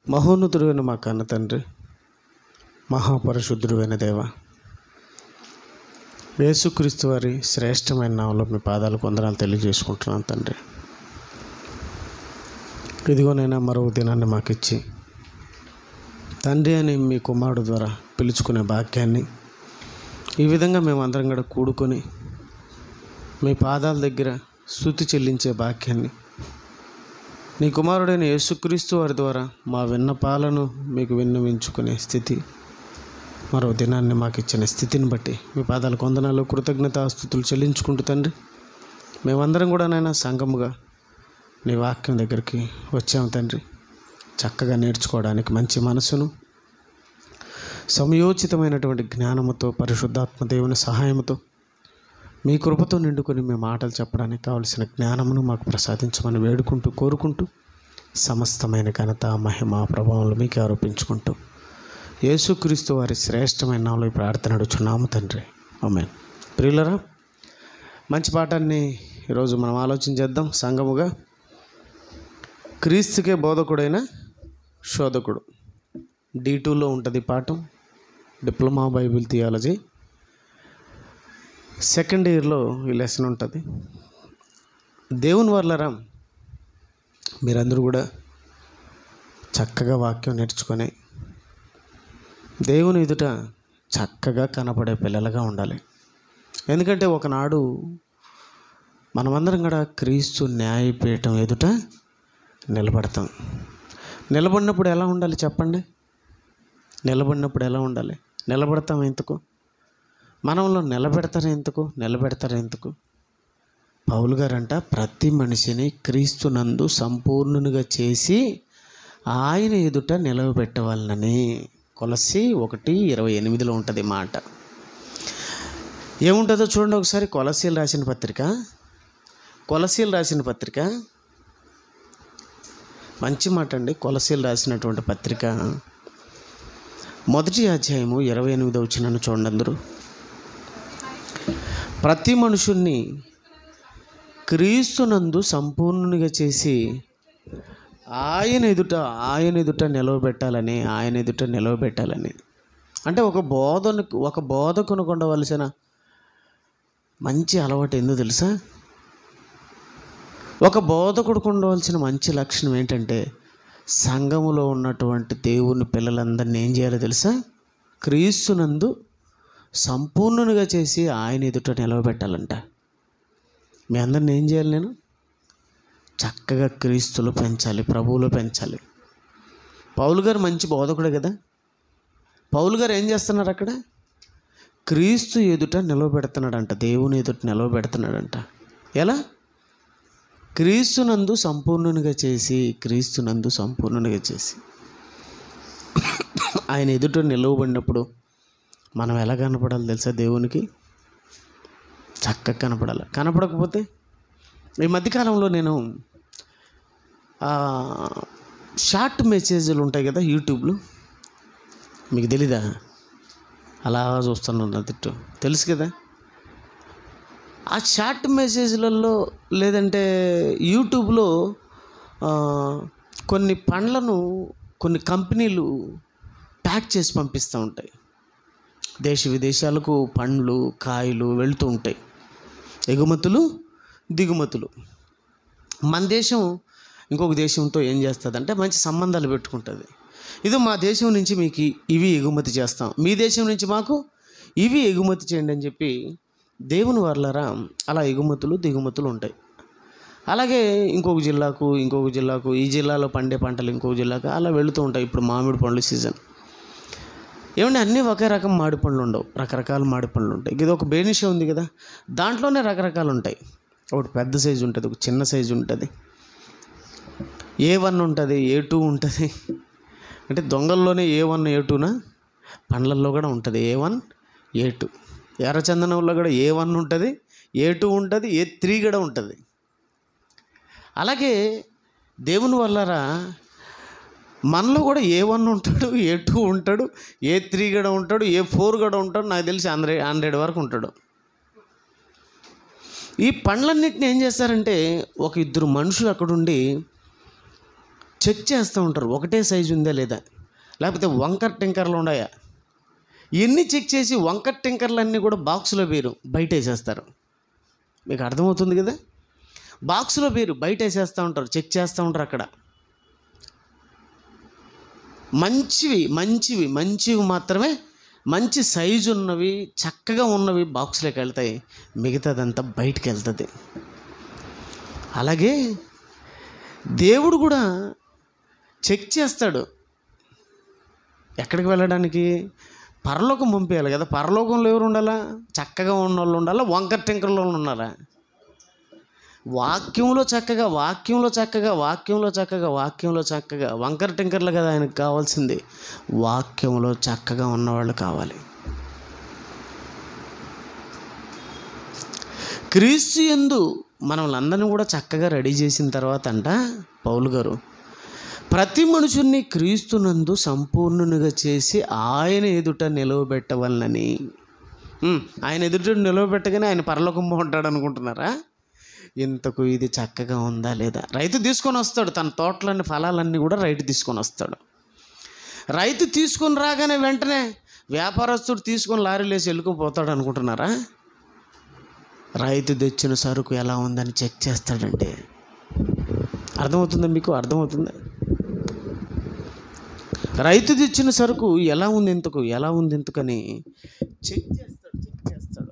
మహోన్నతుడైన మా కన్న తండ్రి, మహాపరిశుద్ధుడైన దేవ, యేసుక్రీస్తు వారి శ్రేష్టమైన నామములో మీ పాదాలకు వందనాలు తెలియజేసుకుంటున్నాను తండ్రి. ఇదిగోనైనా మరో దినాన్ని మాకిచ్చి తండ్రి అని మీ కుమారుడు ద్వారా పిలుచుకునే భాగ్యాన్ని, ఈ విధంగా మేమందరం కూడా కూడుకొని మీ పాదాల దగ్గర స్తుతి చెల్లించే భాగ్యాన్ని, నీ కుమారుడైన యేసుక్రీస్తు వారి ద్వారా మా విన్నపాలను మీకు విన్నవించుకునే స్థితి, మరో దినాన్ని మాకు ఇచ్చిన స్థితిని బట్టి మీ పాదాలకు వందనాలు కృతజ్ఞతాస్తుతులు చెల్లించుకుంటూ తండ్రి, మేమందరం కూడా నాయన సంఘముగా నీ వాక్యం దగ్గరికి వచ్చాము తండ్రి. చక్కగా నేర్చుకోవడానికి మంచి మనసును, సమయోచితమైనటువంటి జ్ఞానముతో, పరిశుద్ధాత్మ దేవుని సహాయముతో, మీ కృపతో నిండుకొని మీ మాటలు చెప్పడానికి కావలసిన జ్ఞానమును మాకు ప్రసాదించమని వేడుకుంటూ కోరుకుంటూ, సమస్తమైన ఘనత మహిమ ప్రభావాలు మీకు ఆరోపించుకుంటూ యేసుక్రీస్తు వారి శ్రేష్టమైన నామములో ఈ ప్రార్థన అడుగుచున్నాము తండ్రి, ఆమేన్. ప్రియులరా, మంచి పాఠాన్ని ఈరోజు మనం ఆలోచన చేద్దాం. సంఘముగా క్రీస్తుకే బోధకుడైన శోధకుడు, D2లో ఉంటుంది పాఠం, డిప్లొమా బైబిల్ థియాలజీ. సెకండ్ ఇయర్లో ఈ లెసన్ ఉంటుంది. దేవుని వర్లరా, మీరందరూ కూడా చక్కగా వాక్యం నేర్చుకొని దేవుని ఎదుట చక్కగా కనపడే పిల్లలుగా ఉండాలి. ఎందుకంటే ఒకనాడు మనమందరం కూడా క్రీస్తు న్యాయపీఠం ఎదుట నిలబడతాం. నిలబడినప్పుడు ఎలా ఉండాలి చెప్పండి? నిలబడినప్పుడు ఎలా ఉండాలి? నిలబడతాం ఎందుకు? మనలో నిలబెడతారు ఎందుకు? పౌలు గారంట ప్రతి మనిషిని క్రీస్తునందు సంపూర్ణునిగా చేసి ఆయన ఎదుట నిలవబెట్టవాలని. కొలస్సీ 1:28 ఉంటుంది మాట. ఏముంటుందో చూడండి ఒకసారి. కొలస్సీలు రాసిన పత్రిక మంచి మాట అండి. కొలస్సీలు రాసినటువంటి పత్రిక 1వ అధ్యాయము 28వ వచనాన్ని చూడండి అందరూ. ప్రతి మనుషుణ్ణి క్రీస్తునందు సంపూర్ణునిగా చేసి ఆయన ఎదుట నిలవబెట్టాలని. అంటే ఒక బోధకునికి ఉండవలసిన మంచి అలవాటు ఏందో తెలుసా? ఒక బోధకుడికి ఉండవలసిన మంచి లక్షణం ఏంటంటే, సంఘములో ఉన్నటువంటి దేవుని పిల్లలందరినీ ఏం చేయాలో తెలుసా? క్రీస్తునందు సంపూర్ణునిగా చేసి ఆయన ఎదుట నిలవబెట్టాలంట. మీ అందరిని ఏం చేయాలి? నేను చక్కగా క్రీస్తులో పెంచాలి, ప్రభువులో పెంచాలి. పౌలు గారు మంచి బోధకుడే కదా. పౌలు గారు ఏం చేస్తున్నారు అక్కడ? క్రీస్తు ఎదుట నిలవబెడుతున్నాడంట, దేవుని ఎదుట నిలవబెడుతున్నాడంట. ఎలా? క్రీస్తునందు సంపూర్ణునిగా చేసి ఆయన ఎదుట నిలవబడినప్పుడు మనం ఎలా కనపడాలి తెలుసా? దేవునికి చక్కగా కనపడాలి. కనపడకపోతే, ఈ మధ్యకాలంలో నేను షార్ట్ మెసేజ్లు ఉంటాయి కదా యూట్యూబ్లో, మీకు తెలీదా? అలా చూస్తున్నాను, తెలుసు కదా. ఆ షార్ట్ మెసేజ్లలో లేదంటే యూట్యూబ్లో కొన్ని పండ్లను కొన్ని కంపెనీలు ప్యాక్ చేసి పంపిస్తూ ఉంటాయి. దేశ విదేశాలకు పండ్లు కాయలు వెళుతూ ఉంటాయి, ఎగుమతులు దిగుమతులు. మన దేశం ఇంకొక దేశంతో ఏం చేస్తుందంటే మంచి సంబంధాలు పెట్టుకుంటుంది. ఇది మా దేశం నుంచి మీకు ఇవి ఎగుమతి చేస్తాం, మీ దేశం నుంచి మాకు ఇవి ఎగుమతి చేయండి అని చెప్పి దేవుని వర్లరా అలా ఎగుమతులు దిగుమతులు ఉంటాయి. అలాగే ఇంకొక జిల్లాకు ఈ జిల్లాలో పండే పంటలు ఇంకొక జిల్లాకు అలా వెళుతూ ఉంటాయి. ఇప్పుడు మామిడి పండ్ల సీజన్. ఏమంటే అన్నీ ఒకే రకం మామిడి పండ్లు ఉండవు, రకరకాల మామిడి పండ్లు ఉంటాయి. ఇది ఒక బేనిషా ఉంది కదా, దాంట్లోనే రకరకాలు ఉంటాయి. ఒకటి పెద్ద సైజు ఉంటుంది, ఒక చిన్న సైజు ఉంటుంది, A1 ఉంటుంది, A2 ఉంటుంది. అంటే దొంగల్లోనే A1 A2నా, పండ్లల్లో కూడా ఉంటుంది A1 A2. ఎర్రచందనంలో కూడా A1 ఉంటుంది, A2 ఉంటుంది, A3 కూడా ఉంటుంది. అలాగే దేవుని వల్లరా మనలో కూడా A1 ఉంటాడు, A2 ఉంటాడు, A3 కూడా ఉంటాడు, A4 కూడా ఉంటాడు, నాకు తెలిసి 100 వరకు ఉంటాడు. ఈ పండ్లన్నింటినీ ఏం చేస్తారంటే, ఒక ఇద్దరు మనుషులు అక్కడుండి చెక్ చేస్తూ ఉంటారు, ఒకటే సైజు ఉందా లేదా, లేకపోతే వంకర్ టింకర్లు ఉన్నాయా. ఇవన్నీ చెక్ చేసి వంకర్ టింకర్లన్నీ కూడా బాక్స్లో వేరు బయట వేసేస్తారు. మీకు అర్థమవుతుంది కదా. బాక్స్లో వేరు బయట వేసేస్తూ ఉంటారు, చెక్ చేస్తూ ఉంటారు. అక్కడ మంచివి మాత్రమే, మంచి సైజు ఉన్నవి చక్కగా ఉన్నవి బాక్స్లోకి వెళ్తాయి, మిగతాదంతా బయటికి వెళ్తుంది. అలాగే దేవుడు కూడా చెక్ చేస్తాడు. ఎక్కడికి వెళ్ళడానికి? పరలోకం పంపేయాలి కదా. పరలోకంలో ఎవరు ఉండాలా? చక్కగా ఉన్న వాళ్ళు ఉండాలా, వంకర్ టింకర్లో ఉండాలా? వాక్యంలో చక్కగా వంకర్ టింకర్లు కదా ఆయనకు కావాల్సింది. వాక్యంలో చక్కగా ఉన్నవాళ్ళు కావాలి. క్రీస్తు యందు మనల్ని అందరినీ కూడా చక్కగా రెడీ చేసిన తర్వాత పౌలు గారు ప్రతి మనుషుల్ని క్రీస్తునందు సంపూర్ణునిగా చేసి ఆయన ఎదుట నిలవబెట్టవలనని. ఆయన ఎదుట నిలవబెట్టగానే ఆయన పరలోకం బాగుంటాడు అనుకుంటున్నారా? ఇంతకు ఇది చక్కగా ఉందా లేదా? రైతు తీసుకొని వస్తాడు, తన తోటలన్నీ ఫలాలన్నీ కూడా రైతు తీసుకొని వస్తాడు. రైతు తీసుకొని రాగానే వెంటనే వ్యాపారస్తుడు తీసుకొని లారీలు వేసి వెళ్ళుకుపోతాడు అనుకుంటున్నారా? రైతు తెచ్చిన సరుకు ఎలా ఉందని చెక్ చేస్తాడంటే, అర్థమవుతుందా మీకు? అర్థమవుతుందా? రైతు తెచ్చిన సరుకు ఎలా ఉంది ఇంతకని చెక్ చేస్తాడు.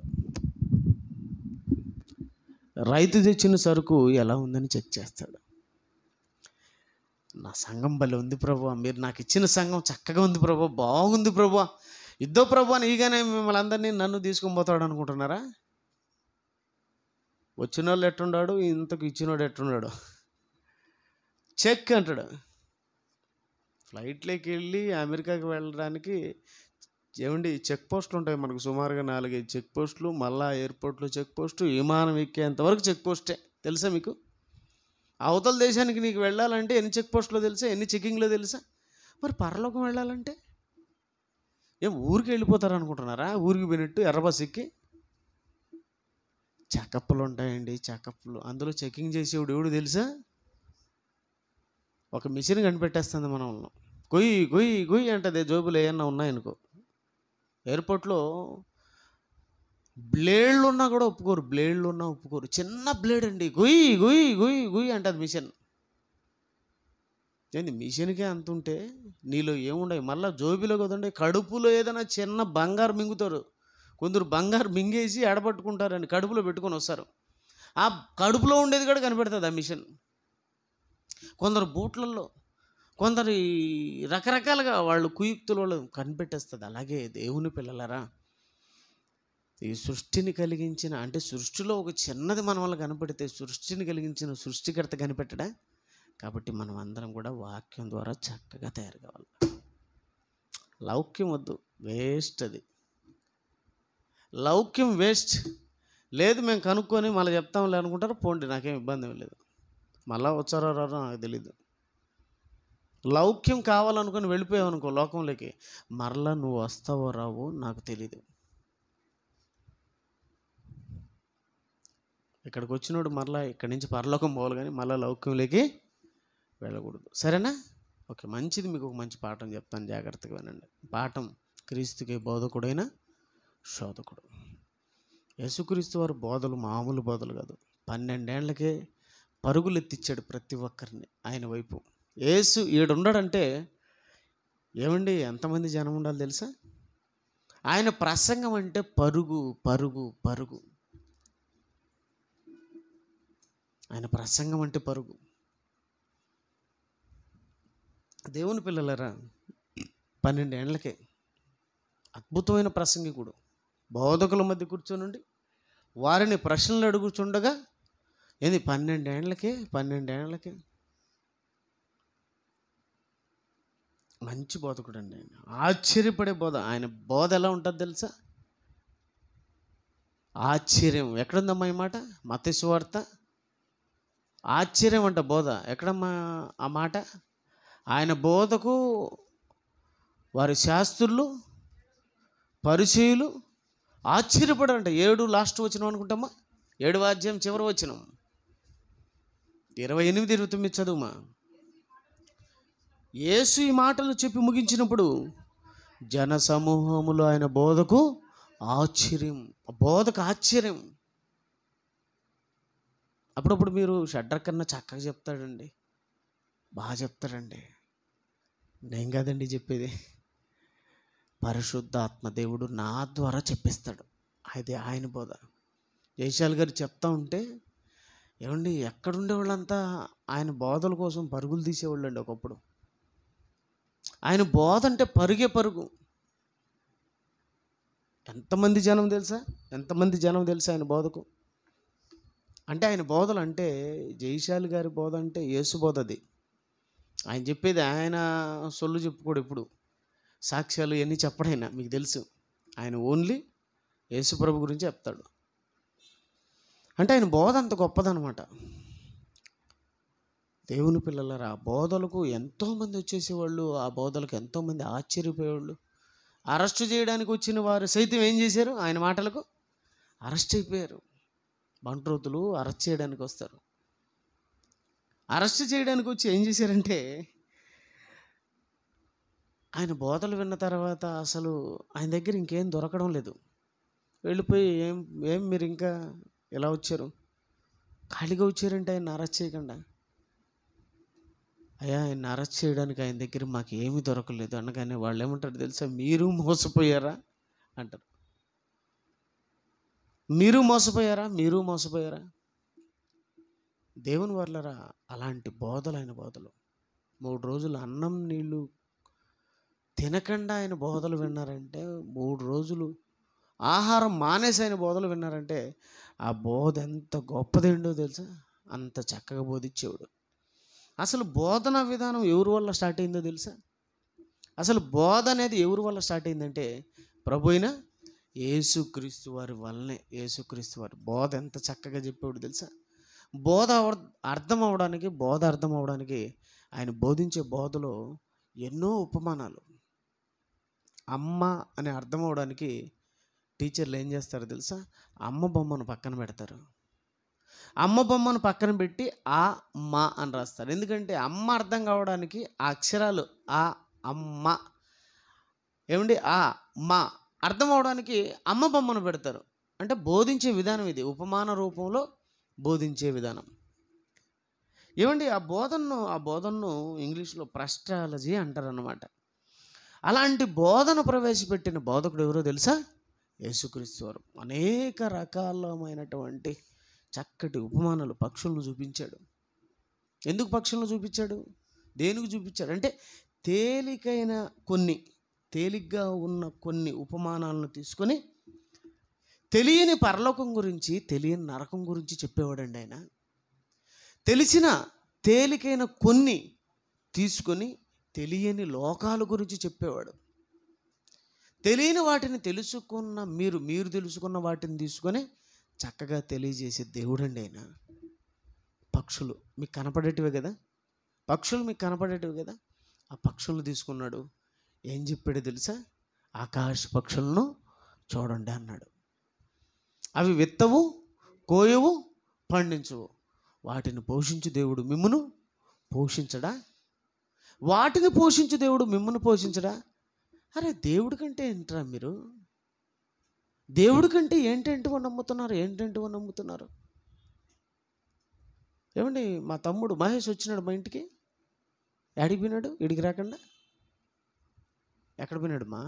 రైతు తెచ్చిన సరుకు ఎలా ఉందని చెక్ చేస్తాడు. నా సంఘం భలే ఉంది ప్రభువా, మీరు నాకు ఇచ్చిన సంఘం చక్కగా ఉంది ప్రభువా, బాగుంది ప్రభువా, ఇద్దో ప్రభువా అని ఈగానే మిమ్మల్ని అందరినీ నన్ను తీసుకొని పోతాడు అనుకుంటున్నారా? వచ్చిన వాళ్ళు ఎట్టున్నాడు, ఇంతకు ఇచ్చినోడు ఎట్టున్నాడు? చెక్ అంటాడు. ఫ్లైట్లోకి వెళ్ళి అమెరికాకి వెళ్ళడానికి ఏమండి చెక్ పోస్టులు ఉంటాయి మనకు, సుమారుగా 4-5 చెక్ పోస్టులు, మళ్ళా ఎయిర్పోర్ట్లో చెక్ పోస్టు, విమానం ఎక్కేంతవరకు చెక్ పోస్టే. తెలుసా మీకు? అవతల దేశానికి నీకు వెళ్ళాలంటే ఎన్ని చెక్ పోస్టులో తెలుసా, ఎన్ని చెకింగ్లో తెలుసా? మరి పరలోకం వెళ్ళాలంటే ఊరికి వెళ్ళిపోతారు అనుకుంటున్నారా? ఊరికి పోయినట్టు ఎర్ర బస్ ఎక్కి చెకప్లు ఉంటాయండి, చెకప్లు. అందులో చెకింగ్ చేసేవాడు ఎవడు తెలుసా? ఒక మిషన్ కనిపెట్టేస్తుంది మనల్ని. గొయ్యి అంటది, జోబులు ఏమన్నా ఉన్నాయనుకో. ఎయిర్పోర్ట్లో బ్లేడ్లు ఉన్నా కూడా ఒప్పుకోరు. చిన్న బ్లేడ్ అండి, గొయ్యి అంటది మిషన్. ఏంది మిషన్కే అంత ఉంటే నీలో ఏముండవు? మళ్ళీ జోబిలో కదండి, కడుపులో ఏదైనా చిన్న బంగారు మింగుతారు. కొందరు బంగారు మింగేసి ఎడబట్టుకుంటారని కడుపులో పెట్టుకొని వస్తారు. ఆ కడుపులో ఉండేది కూడా కనిపెడుతుంది ఆ మిషన్. కొందరు బూట్లలో, కొందరు రకరకాలుగా వాళ్ళు కుయుక్తులు వాళ్ళు కనిపెట్టేస్తుంది. అలాగే దేవుని పిల్లలారా, ఈ సృష్టిని కలిగించిన, అంటే సృష్టిలో ఒక చిన్నది మన వల్ల కనపడితే సృష్టిని కలిగించిన సృష్టికర్త కనిపెట్టడా? కాబట్టి మనం అందరం కూడా వాక్యం ద్వారా చక్కగా తయారు కావాలి. లౌక్యం వద్దు, వేస్ట్. అది లౌక్యం వేస్ట్. లేదు మేము కనుక్కొని మళ్ళీ చెప్తాంలే అనుకుంటారు, పోండి, నాకేం ఇబ్బంది ఏం లేదు. మళ్ళా వచ్చారో రారో నాకు తెలీదు. లౌక్యం కావాలనుకుని వెళ్ళిపోయావు అనుకో లోకంలోకి, మరలా నువ్వు వస్తావో రావో నాకు తెలీదు. ఇక్కడికి వచ్చినోడు మరలా ఇక్కడి నుంచి పరలోకం పోవాలి, కానీ మళ్ళీ లౌక్యంలోకి వెళ్ళకూడదు. సరేనా? ఓకే, మంచిది. మీకు ఒక మంచి పాఠం చెప్తాను, జాగ్రత్తగా వినండి. పాఠం: క్రీస్తుకి బోధకుడైన శోధకుడు. యేసుక్రీస్తు వారి బోధలు మామూలు బోధలు కాదు. 12 ఏళ్లకే పరుగులు ఎత్తిచ్చాడు ప్రతి ఒక్కరిని ఆయన వైపు. యేసు ఈడుండాడంటే ఏమండి ఎంతమంది జనం ఉండాలి తెలుసా? ఆయన ప్రసంగం అంటే పరుగు. ఆయన ప్రసంగం అంటే పరుగు. దేవుని పిల్లలరా, 12 ఏళ్లకే అద్భుతమైన ప్రసంగికుడు. బోధకుల మధ్య కూర్చొనుండి వారిని ప్రశ్నలు అడుగుచుండగా 12 ఏళ్లకే మంచి బోధకుడు అండి ఆయన. ఆశ్చర్యపడే బోధ. ఆయన బోధ ఎలా ఉంటుంది తెలుసా? ఆశ్చర్యం. ఎక్కడుందమ్మా ఈ మాట? మత్తయి సువార్త. ఆశ్చర్యం అంట బోధ. ఎక్కడమ్మా ఆ మాట? ఆయన బోధకు వారి శాస్త్రులు పరిచయులు ఆశ్చర్యపడారంట. 7 లాస్ట్ వచనం అనుకుంటామా? 7వ అధ్యాయం చివరి వచనం, 28-29 చదువుమా. యేసు ఈ మాటలు చెప్పి ముగించినప్పుడు జన సమూహములో ఆయన బోధకు ఆశ్చర్యం, బోధకు ఆశ్చర్యం. అప్పుడప్పుడు మీరు షడ్డర్ కన్నా చక్కగా చెప్తాడండి, బాగా చెప్తాడండి. నేను కాదండి చెప్పేది, పరిశుద్ధాత్మ దేవుడు నా ద్వారా చెప్పిస్తాడు. అది ఆయన బోధ. జయశాల్ గారు చెప్తా ఉంటే ఏమండి, ఎక్కడుండే వాళ్ళంతా ఆయన బోధల కోసం పరుగులు తీసేవాళ్ళు అండి. ఒకప్పుడు ఆయన బోధ అంటే పరుగే పరుగు. ఎంతమంది జనం తెలుసా ఆయన బోధకు. అంటే ఆయన బోధలు అంటే జయశాలి గారి బోధ అంటే యేసు బోధ. అది ఆయన చెప్పేది, ఆయన సొల్లు చెప్పుకోడు, ఇప్పుడు సాక్ష్యాలు ఇవన్నీ చెప్పడైనా మీకు తెలుసు. ఆయన ఓన్లీ యేసు ప్రభు గురించి చెప్తాడు. అంటే ఆయన బోధ అంత గొప్పదనమాట. దేవుని పిల్లలారా, ఆ బోధలకు ఎంతోమంది వచ్చేసేవాళ్ళు, ఆ బోధలకు ఎంతోమంది ఆశ్చర్యపోయేవాళ్ళు. అరెస్టు చేయడానికి వచ్చిన వారు సైతం ఏం చేశారు, ఆయన మాటలకు అరెస్ట్ అయిపోయారు. బంట్రోతులు అరెస్ట్ చేయడానికి వస్తారు. అరెస్ట్ చేయడానికి వచ్చి ఏం చేశారంటే, ఆయన బోధలు విన్న తర్వాత అసలు ఆయన దగ్గర ఇంకేం దొరకడం లేదు. వెళ్ళిపోయి ఏం మీరు ఇంకా ఎలా వచ్చారు, ఖాళీగా వచ్చారంటే ఆయన అరెస్ట్ చేయకుండా. అయ్యా, ఆయన అరెస్ట్ చేయడానికి ఆయన దగ్గర మాకు ఏమీ దొరకలేదు అనగానే వాళ్ళు ఏమంటారు తెలుసా, మీరు మోసపోయారా అంటారు. మీరు మోసపోయారా. దేవుని వర్లరా, అలాంటి బోధలు ఆయన బోధలు. 3 రోజులు అన్నం నీళ్ళు తినకుండా ఆయన బోధలు విన్నారంటే, 3 రోజులు ఆహారం మానేసి ఆయన బోధలు విన్నారంటే ఆ బోధ ఎంత గొప్పదేంటో తెలుసా. అంత చక్కగా బోధించేవాడు. అసలు బోధన విధానం ఎవరి వల్ల స్టార్ట్ అయిందో తెలుసా. అసలు బోధ అనేది ఎవరి వల్ల స్టార్ట్ అయిందంటే ప్రభు అయిన యేసుక్రీస్తు వారి వల్లనే. యేసుక్రీస్తు వారి బోధ ఎంత చక్కగా చెప్పేవాడు తెలుసా. బోధ అర్థం అవడానికి ఆయన బోధించే బోధలో ఎన్నో ఉపమానాలు. అమ్మ అని అర్థం అవడానికి టీచర్లు ఏం చేస్తారు తెలుసా, అమ్మ బొమ్మను పక్కన పెడతారు. అమ్మ బొమ్మను పక్కన పెట్టి ఆ మా అని రాస్తారు. ఎందుకంటే అమ్మ అర్థం కావడానికి ఆ అక్షరాలు ఆ అమ్మ ఏమండి, ఆ మా అర్థం అవడానికి అమ్మ బొమ్మను పెడతారు. అంటే బోధించే విధానం ఇది, ఉపమాన రూపంలో బోధించే విధానం. ఏమండి, ఆ బోధనను ఇంగ్లీష్లో ప్రాస్ట్రాలజీ అంటారన్నమాట. అలాంటి బోధన ప్రవేశపెట్టిన బోధకుడు ఎవరో తెలుసా, యేసుక్రీస్తు వారు. అనేక రకాలమైనటువంటి చక్కటి ఉపమానాలు, పక్షులను చూపించాడు. ఎందుకు పక్షులను చూపించాడు, దేనికి చూపించాడు అంటే తేలిగ్గా ఉన్న కొన్ని ఉపమానాలను తీసుకొని తెలియని పరలోకం గురించి, తెలియని నరకం గురించి చెప్పేవాడండి ఆయన. తెలిసిన తేలికైన కొన్ని తీసుకొని తెలియని లోకాల గురించి చెప్పేవాడు. తెలియని వాటిని తెలుసుకున్న మీరు తెలుసుకున్న వాటిని తీసుకొని చక్కగా తెలియజేసే దేవుడండి ఆయన. పక్షులు మీకు కనపడేటివే కదా, ఆ పక్షులను తీసుకున్నాడు. ఏం చెప్పాడు తెలుసా, ఆకాశ పక్షులను చూడండి అన్నాడు. అవి విత్తవు, కోయవు, పండించవు, వాటిని పోషించు దేవుడు మిమ్మును పోషించడా? వాటిని పోషించు దేవుడు మిమ్మును పోషించడా? అరే, దేవుడి కంటే ఏంట్రా మీరు, దేవుడి కంటే ఏంటంటివో నమ్ముతున్నారు. ఏమండి, మా తమ్ముడు మహేష్ వచ్చినాడు మా ఇంటికి. ఎక్కడికి పోయినాడు, ఇడికి రాకుండా ఎక్కడ పోయినాడు మా,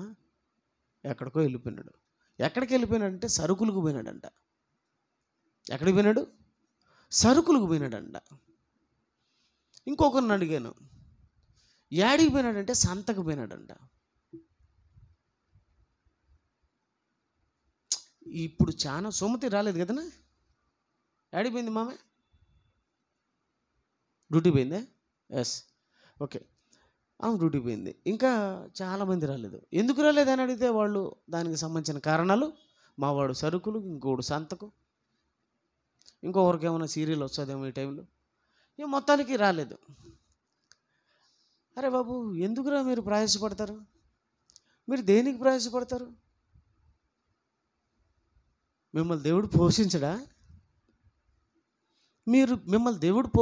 ఎక్కడికో వెళ్ళిపోయినాడు. ఎక్కడికి వెళ్ళిపోయినాడంటే సరుకులకు పోయినాడంట. ఎక్కడికి పోయినాడు, సరుకులకు పోయినాడంట. ఇంకొకరిని అడిగాను, యాడికి పోయినాడంటే సంతకు పోయినాడంట. ఇప్పుడు చాలా సుమతి రాలేదు కదనా, యాడికి పోయింది మామే, డ్యూటీ పోయిందే, ఎస్ ఓకే, డ్యూటీకి పోయింది. ఇంకా చాలామంది రాలేదు. ఎందుకు రాలేదు అని అడిగితే వాళ్ళు దానికి సంబంధించిన కారణాలు, మావాడు సరుకులు, ఇంకోడు సంతకు, ఇంకొకరికి ఏమైనా సీరియల్ వస్తుందేమో ఈ టైంలో, మొత్తానికి రాలేదు. అరే బాబు, ఎందుకురా మీరు ప్రయాసపడతారు, మీరు దేనికి ప్రయాసపడతారు? మిమ్మల్ని దేవుడు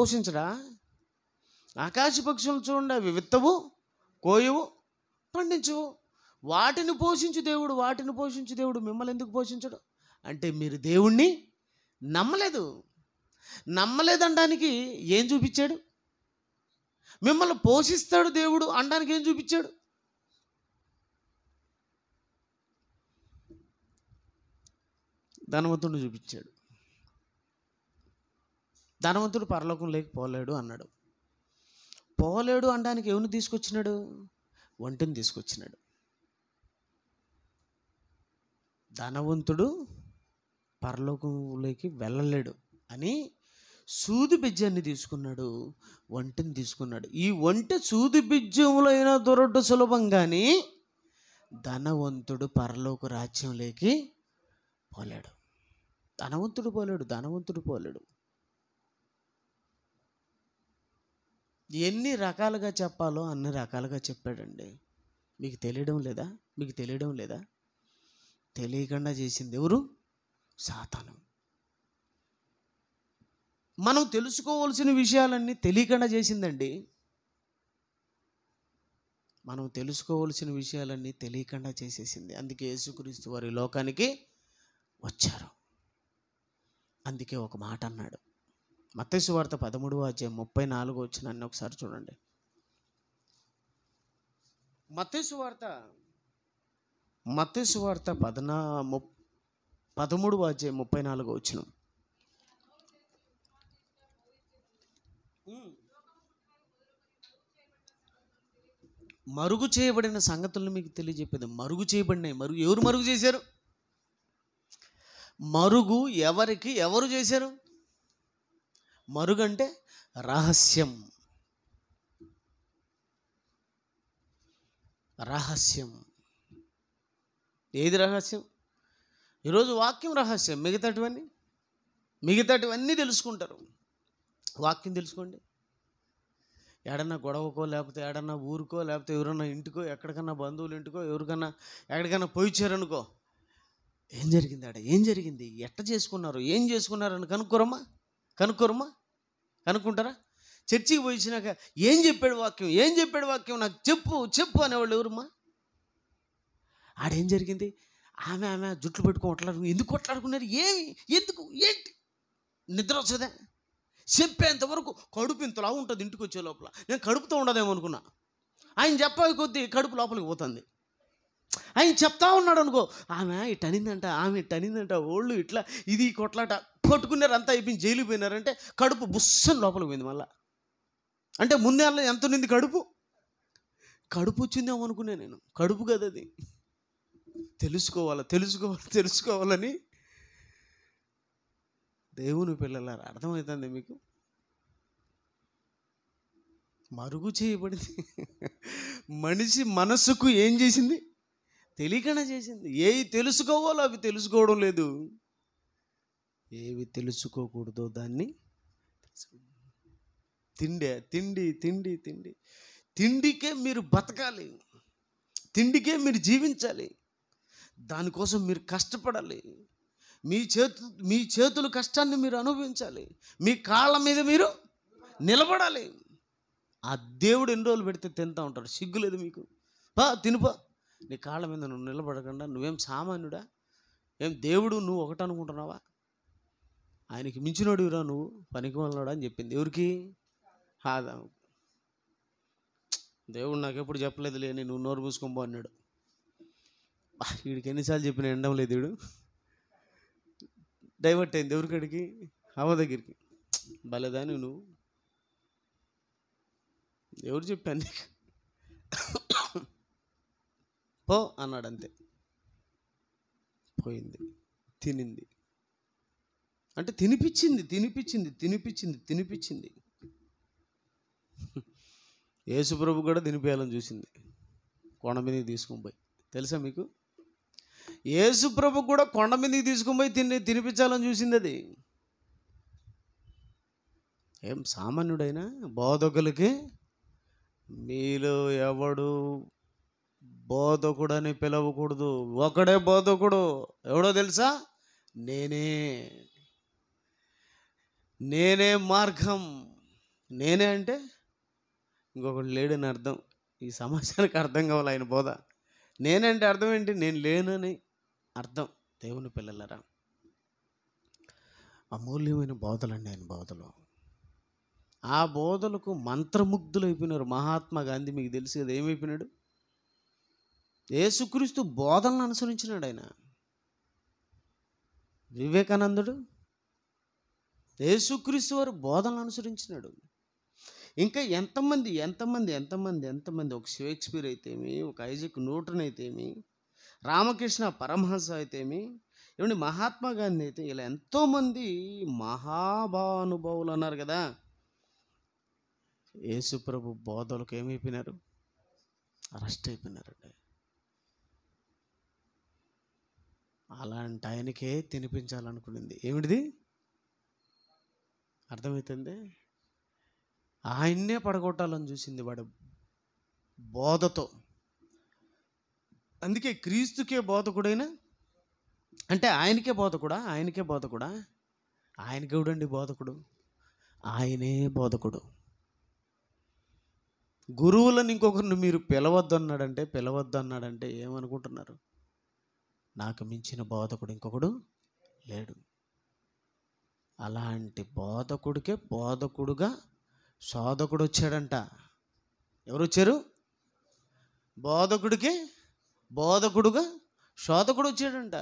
పోషించడా? ఆకాశ పక్షులను చూడండి, అవి విత్తవు, కోయవు, పండించవు. వాటిని పోషించు దేవుడు, వాటిని పోషించు దేవుడు. మిమ్మల్ని ఎందుకు పోషించడు అంటే మీరు దేవుణ్ణి నమ్మలేదు. నమ్మలేదనడానికి ఏం చూపించాడు? మిమ్మల్ని పోషిస్తాడు దేవుడు అనడానికి ఏం చూపించాడు? ధనవంతుడు చూపించాడు. ధనవంతుడు పరలోకం లేకపోలేడు అన్నాడు. పోలేడు అనడానికి ఎవరిని తీసుకొచ్చినాడు? ఒంటిని తీసుకొచ్చినాడు. ధనవంతుడు పరలోకంలోకి వెళ్ళలేడు అని సూది బిజ్యాన్ని తీసుకున్నాడు, ఒంటిని తీసుకున్నాడు. ఈ ఒంటె సూది బిజ్యములో అయినా దొరకడం సులభం, కానీ ధనవంతుడు పరలోక రాజ్యంలోకి పోలేడు. ధనవంతుడు పోలేడు. ఎన్ని రకాలుగా చెప్పాలో అన్ని రకాలుగా చెప్పాడండి. మీకు తెలియడం లేదా? తెలియకుండా చేసింది ఎవరు? సాతాను. మనం తెలుసుకోవాల్సిన విషయాలన్నీ తెలియకుండా చేసిందండి. మనం తెలుసుకోవాల్సిన విషయాలన్నీ తెలియకుండా చేసేసింది. అందుకే యేసుక్రీస్తు వారి లోకానికి వచ్చారు. అందుకే ఒక మాట అన్నాడు. మత్తయి సువార్త 13:34 ఒకసారి చూడండి. మత్తయి సువార్త 13:34. మరుగు చేయబడిన సంగతులను మీకు తెలియజెప్పేది. మరుగు చేయబడినాయి. ఎవరు మరుగు చేశారు? మరుగు ఎవరు చేశారు? మరుగు అంటే రహస్యం. ఏది రహస్యం? ఈరోజు వాక్యం రహస్యం. మిగతాటివన్నీ తెలుసుకుంటారు. వాక్యం తెలుసుకోండి. ఏడన్నా గొడవకో, లేకపోతే ఏడన్నా ఊరుకో, లేకపోతే ఎవరన్నా ఇంటికో, ఎక్కడికన్నా బంధువుల ఇంటికో, ఎవరికన్నా ఎక్కడికన్నా పోయిచ్చారనుకో, ఏం జరిగింది, ఎట్ట చేసుకున్నారు, ఏం చేసుకున్నారు అని కనుక్కోరమ్మా? కనుక్కుంటారా? చర్చికి పోయించినాక ఏం చెప్పాడు వాక్యం నాకు చెప్పు అనేవాళ్ళు ఎవరమ్మా? ఆడేం జరిగింది? ఆమె జుట్లు పెట్టుకొని ఎందుకు కొట్లాడుకున్నారు? ఏంటి నిద్ర వస్తుందా? చెప్పేంత వరకు కడుపు ఇంతలా ఉంటుంది. ఇంటికి వచ్చే లోపల నేను కడుపుతో ఉండదేమో అనుకున్నా. ఆయన చెప్పే కొద్దీ కడుపు లోపలికి పోతుంది. ఆయన చెప్తా ఉన్నాడు అనుకో, ఆమె ఇట్టనిందంట, ఓళ్ళు ఇట్లా, ఇది కొట్లాట, కొట్టుకున్నారు, అంతా అయిపోయింది, జైలు పోయినారంటే కడుపు బుస్సని లోపలికి పోయింది. మళ్ళా అంటే ముందే ఎంత ఉంది కడుపు వచ్చిందేమో అనుకునే నేను. కడుపు కదా అది. తెలుసుకోవాలని దేవుని పిల్లలారా, అర్థమవుతుంది మీకు? మరుగు చేయబడింది. మనిషి మనసుకు ఏం చేసింది? తెలియకుండా చేసింది. ఏవి తెలుసుకోవాలో అవి తెలుసుకోవడం లేదు, ఏవి తెలుసుకోకూడదో దాన్ని. తిండికే మీరు బతకాలి, తిండికే మీరు జీవించాలి, దానికోసం మీరు కష్టపడాలి. మీ చేతుల కష్టాన్ని మీరు అనుభవించాలి, మీ కాళ్ళ మీద మీరు నిలబడాలి. ఆ దేవుడు ఎన్ని రోజులు పెడితే తింటూ ఉంటాడు. సిగ్గులేదు మీకు? తినుపా. నీ కాళ్ళ మీద నువ్వు నిలబడకుండా నువ్వేం సామాన్యుడా? ఏం దేవుడు నువ్వు ఒకటి అనుకుంటున్నావా? ఆయనకి మించినోడివిరా నువ్వు, పనికిమాలినోడా అని చెప్పింది. ఎవరికి? ఆదాము. దేవుడు నాకెప్పుడు చెప్పలేదు లేని, నువ్వు నోరు మూసుకొని పో అన్నాడు. వీడికి ఎన్నిసార్లు చెప్పిన ఎండం లేదు. వీడు డైవర్ట్ అయింది ఎవరికడికి? హవ్వ దగ్గరికి. భలేదాని నువ్వు, ఎవరు చెప్పాను నీకు? పో అన్నాడు, అంతే. పోయింది, తినింది. అంటే తినిపించింది. యేసుప్రభు కూడా తినిపేయాలని చూసింది, కొండ మీదకి తీసుకొని పోయి. తెలుసా మీకు? యేసుప్రభు కూడా కొండ మీదకి తీసుకొని పోయి తినిపించాలని చూసింది. అది ఏం సామాన్యుడైనా బోధకులకి, మీలో ఎవడు బోధకుడని పిలవకూడదు. ఒకడే బోధకుడు. ఎవడో తెలుసా? నేనే మార్గం. నేనే అంటే ఇంకొకడు లేడని అర్థం. ఈ సమాజానికి అర్థం కావాలి ఆయన బోధ. నేనంటే అర్థం ఏంటి? నేను లేనని అర్థం. దేవుని పిల్లలరా, అమూల్యమైన బోధలండి ఆయన బోధలు. ఆ బోధలకు మంత్రముగ్ధులైపోయినారు. మహాత్మా గాంధీ మీకు తెలుసు కదా, ఏమైపోయినాడు? యేసుక్రీస్తు బోధనలు అనుసరించినాడు ఆయన. వివేకానందుడు యేసుక్రీస్తు వారు బోధనలు అనుసరించినాడు. ఇంకా ఎంతమంది ఒక షేక్స్పియర్ అయితేమి, ఒక ఐజక్ న్యూటన్ అయితేమి, రామకృష్ణ పరమహంస అయితేమి, ఏమండి మహాత్మా గాంధీ అయితే, ఇలా ఎంతోమంది మహాభానుభావులు అన్నారు కదా. యేసుప్రభు బోధలకు ఏమైపోయినారు? అరెస్ట్ అయిపోయినారండి. అలాంటి ఆయనకే తినిపించాలనుకునింది. ఏమిటిది? అర్థమవుతుంది. ఆయన్నే పడగొట్టాలని చూసింది వాడు బోధతో. అందుకే క్రీస్తుకే బోధకుడైన, అంటే ఆయనకే బోధకుడా? ఆయనకి ఎవడండి బోధకుడు? ఆయనే బోధకుడు. గురువులను ఇంకొకరిని మీరు పిలవద్దు అన్నాడంటే ఏమనుకుంటున్నారు? నాకు మించిన బోధకుడు ఇంకొకడు లేడు. అలాంటి బోధకుడికే బోధకుడుగా శోధకుడు వచ్చాడంట. ఎవరు వచ్చారు? బోధకుడికే బోధకుడుగా శోధకుడు వచ్చాడంట.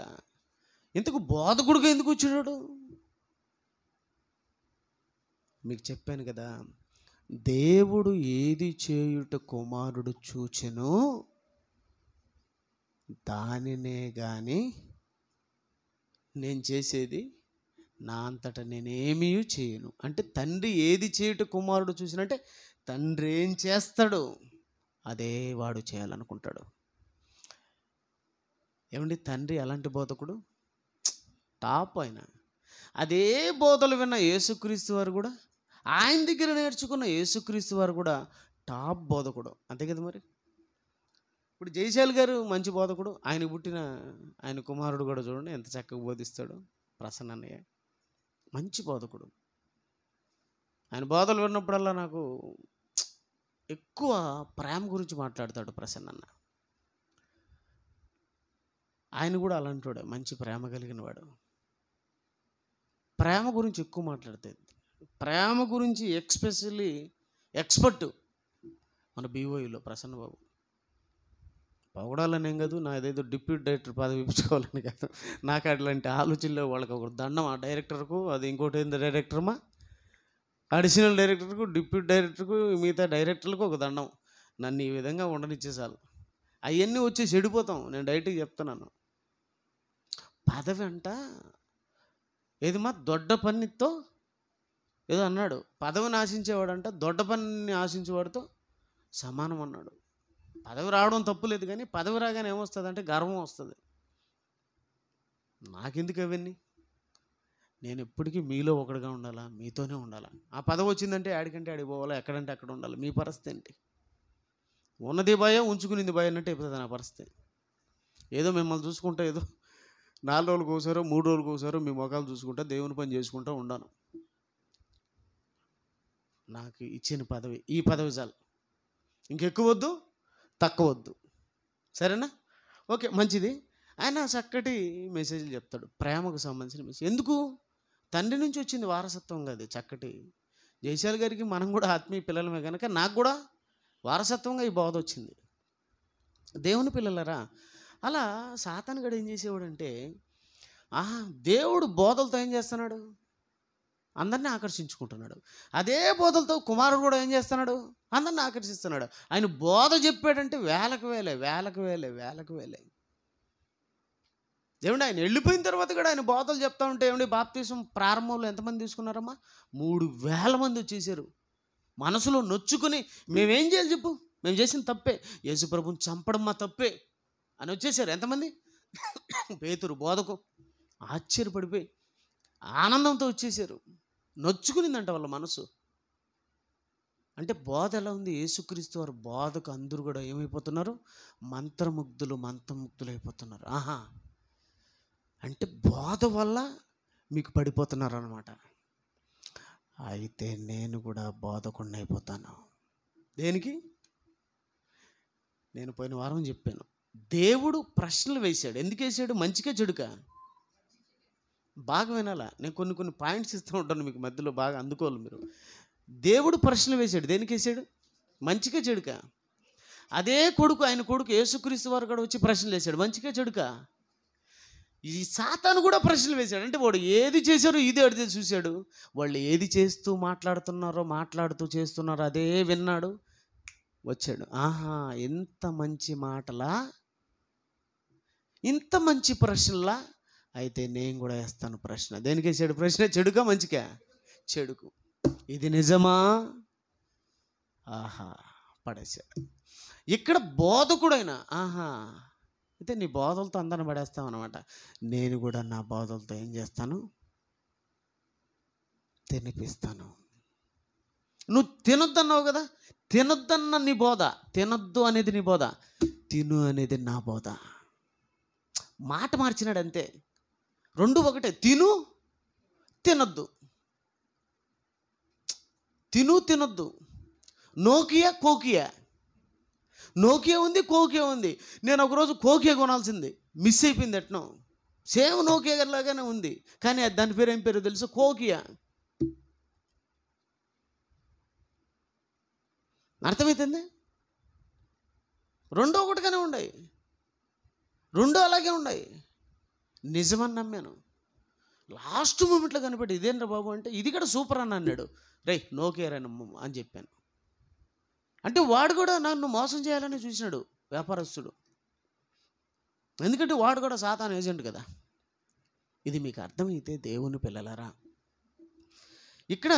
ఇంతకు బోధకుడుగా ఎందుకు వచ్చాడు? మీకు చెప్పాను కదా, దేవుడు ఏది చేయుట కుమారుడు చూచెనో దానినే కానీ నేను చేసేది నా అంతటా నేనేమీ చేయను. అంటే తండ్రి ఏది చేయుట కుమారుడు చూసినంటే తండ్రి ఏం చేస్తాడు అదే వాడు చేయాలనుకుంటాడు. ఏమండి, తండ్రి అలాంటి బోధకుడు, టాప్ ఆయన. అదే బోధలు విన్న యేసుక్రీస్తు వారు కూడా, ఆయన దగ్గర నేర్చుకున్న యేసుక్రీస్తు వారు కూడా టాప్ బోధకుడు. అంతే కదా మరి. ఇప్పుడు జయశాల్ గారు మంచి బోధకుడు. ఆయన పుట్టిన ఆయన కుమారుడు కూడా చూడండి ఎంత చక్కగా బోధిస్తాడు. ప్రసన్న అన్నయ్య మంచి బోధకుడు. ఆయన బోధలు విన్నప్పుడల్లా నాకు ఎక్కువ ప్రేమ గురించి మాట్లాడతాడు ప్రసన్న అన్న. ఆయన కూడా అలాంటి వాడు, మంచి ప్రేమ కలిగిన వాడు. ప్రేమ గురించి ఎక్కువ మాట్లాడతాడు. ప్రేమ గురించి ఎక్స్పెషల్లీ ఎక్స్పర్ట్ మన బీఓఈలో ప్రసన్న బాబు. పొగడాలని ఏం కాదు, నా ఏదేదో డిప్యూటీ డైరెక్టర్ పదవి ఇప్పించుకోవాలని కాదు. నాకు అట్లాంటి ఆలోచనలో వాళ్ళకి ఒక దండం. ఆ డైరెక్టర్కు, అది ఇంకోటి ఏంది డైరెక్టర్మా, అడిషనల్ డైరెక్టర్కు, డిప్యూటీ డైరెక్టర్కు, మిగతా డైరెక్టర్లకు ఒక దండం. నన్ను ఈ విధంగా ఉండనిచ్చేసాలు. అవన్నీ వచ్చి చెడిపోతాం. నేను డైరెక్ట్గా చెప్తున్నాను. పదవి అంట ఏది మా దొడ్డ పనితో ఏదో అన్నాడు. పదవిని ఆశించేవాడంట దొడ్డ పనిని ఆశించేవాడితో సమానం అన్నాడు. పదవి రావడం తప్పులేదు, కానీ పదవి రాగానే ఏమొస్తుంది అంటే గర్వం వస్తుంది. నాకెందుకు అవన్నీ? నేను ఎప్పటికీ మీలో ఒకటిగా ఉండాలా, మీతోనే ఉండాలా. ఆ పదవి వచ్చిందంటే ఆడికంటే ఆడికి పోవాలా, ఎక్కడంటే అక్కడ ఉండాలి. మీ పరిస్థితి ఏంటి? ఉన్నది భయం, ఉంచుకునేది భయం అంటే అయిపోతుంది నా పరిస్థితి. ఏదో మిమ్మల్ని చూసుకుంటా, ఏదో 4 రోజులకు ఒకసారో 3 రోజులకు ఒకసారో మీ ముఖాలు చూసుకుంటా దేవుని పని చేసుకుంటూ ఉండాను. నాకు ఇచ్చిన పదవి, ఈ పదవి చాలు, ఇంకెక్కువ వద్దు, తక్కువ వద్దు. సరేనా? ఓకే, మంచిది. ఆయన చక్కటి మెసేజ్లు చెప్తాడు, ప్రేమకు సంబంధించిన మెసేజ్. ఎందుకు? తండ్రి నుంచి వచ్చింది వారసత్వం కాదు. చక్కటి జయశాల్ గారికి మనం కూడా ఆత్మీయ పిల్లలమే కనుక నాకు కూడా వారసత్వంగా ఈ బోధ వచ్చింది. దేవుని పిల్లలరా, అలా సాతాను గడు ఏం చేసేవాడంటే, దేవుడు బోధలతో ఏం చేస్తున్నాడు? అందరినీ ఆకర్షించుకుంటున్నాడు. అదే బోధలతో కుమారుడు కూడా ఏం చేస్తున్నాడు? అందరిని ఆకర్షిస్తున్నాడు. ఆయన బోధ చెప్పాడంటే వేలకు వేలే. ఏమండి, ఆయన వెళ్ళిపోయిన తర్వాత కూడా ఆయన బోధలు చెప్తా ఉంటే, ఏమండి బాప్తీసం ప్రారంభంలో ఎంతమంది తీసుకున్నారమ్మా? 3,000 మంది వచ్చేసారు. మనసులో నొచ్చుకుని మేమేం చేయాలి చెప్పు, మేము చేసిన తప్పే, యేసుప్రభుని చంపడం మా తప్పే అని వచ్చేసారు. ఎంతమంది? పేతురు బోధకు ఆశ్చర్యపడిపోయి ఆనందంతో వచ్చేసారు. నొచ్చుకునిందంట వాళ్ళ మనసు. అంటే బోధ ఎలా ఉంది? యేసుక్రీస్తు వారు బోధకు అందరూ కూడా ఏమైపోతున్నారు? మంత్రముగ్ధులు అయిపోతున్నారు. అంటే బోధ వల్ల మీకు పడిపోతున్నారు అన్నమాట. అయితే నేను కూడా బోధకుడిని అయిపోతాను. దేనికి? నేను పోయిన వారం చెప్పాను, దేవుడు ప్రశ్నలు వేశాడు. ఎందుకు వేసాడు? మంచిగా చెడుకా? బాగా వినాలా, నేను కొన్ని పాయింట్స్ ఇస్తూ ఉంటాను మీకు మధ్యలో, బాగా అందుకోవాలి మీరు. దేవుడు ప్రశ్నలు వేశాడు. దేనికి వేసాడు? మంచిగా చెడుకా? అదే కొడుకు, ఆయన కొడుకు యేసుక్రీస్తు వారు కూడా వచ్చి ప్రశ్నలు వేశాడు. మంచిగా చెడుకా? ఈ సాతాను కూడా ప్రశ్నలు వేశాడు. అంటే వాడు ఏది చేశారో ఇదే అడితే చూశాడు. వాళ్ళు ఏది చేస్తూ మాట్లాడుతూ చేస్తున్నారో అదే విన్నాడు, వచ్చాడు. ఆహా, ఎంత మంచి మాటలా, ఇంత మంచి ప్రశ్నలా, అయితే నేను కూడా వేస్తాను ప్రశ్న. దేనికి వేసాడు ప్రశ్న? చెడుకా మంచిగా? చెడుకు. ఇది నిజమా? ఆహా, పడేశాడు. ఇక్కడ బోధకుడైనా ఆహా, అయితే నీ బోధలతో అందరిని పడేస్తావు అనమాట. నేను కూడా నా బోధలతో ఏం చేస్తాను? తినిపిస్తాను. నువ్వు తినొద్దన్నావు కదా, తినొద్దన్న నీ బోధ, తినొద్దు అనేది నీ బోధ, తిను అనేది నా బోధ. మాట మార్చినాడు అంతే. రెండు ఒకటే. తిను, తినొద్దు. తిను, తినొద్దు. నోకియా, కోకియా. నోకియా ఉంది, కోకియా ఉంది. నేను ఒకరోజు కోకియా కొనాల్సింది, మిస్ అయిపోయింది. ఎట్నో సేమ్ నోకియా లాగానే ఉంది, కానీ దాని పేరు ఏం పేరు తెలుసు? కోకియా. అర్థమవుతుంది? రెండో ఒకటిగానే ఉన్నాయి, రెండో అలాగే ఉన్నాయి. నిజమని నమ్మాను. లాస్ట్ మూమెంట్లో కనిపెట్టి ఇదేంట్రా బాబు అంటే, ఇది కూడా సూపర్ అని అన్నాడు. రే నోకియా అని చెప్పాను. అంటే వాడు కూడా నన్ను మోసం చేయాలని చూసినాడు వ్యాపారస్తుడు. ఎందుకంటే వాడు కూడా సాతాను ఏజెంట్ కదా. ఇది మీకు అర్థమైతే దేవుని పిల్లలారా, ఇక్కడ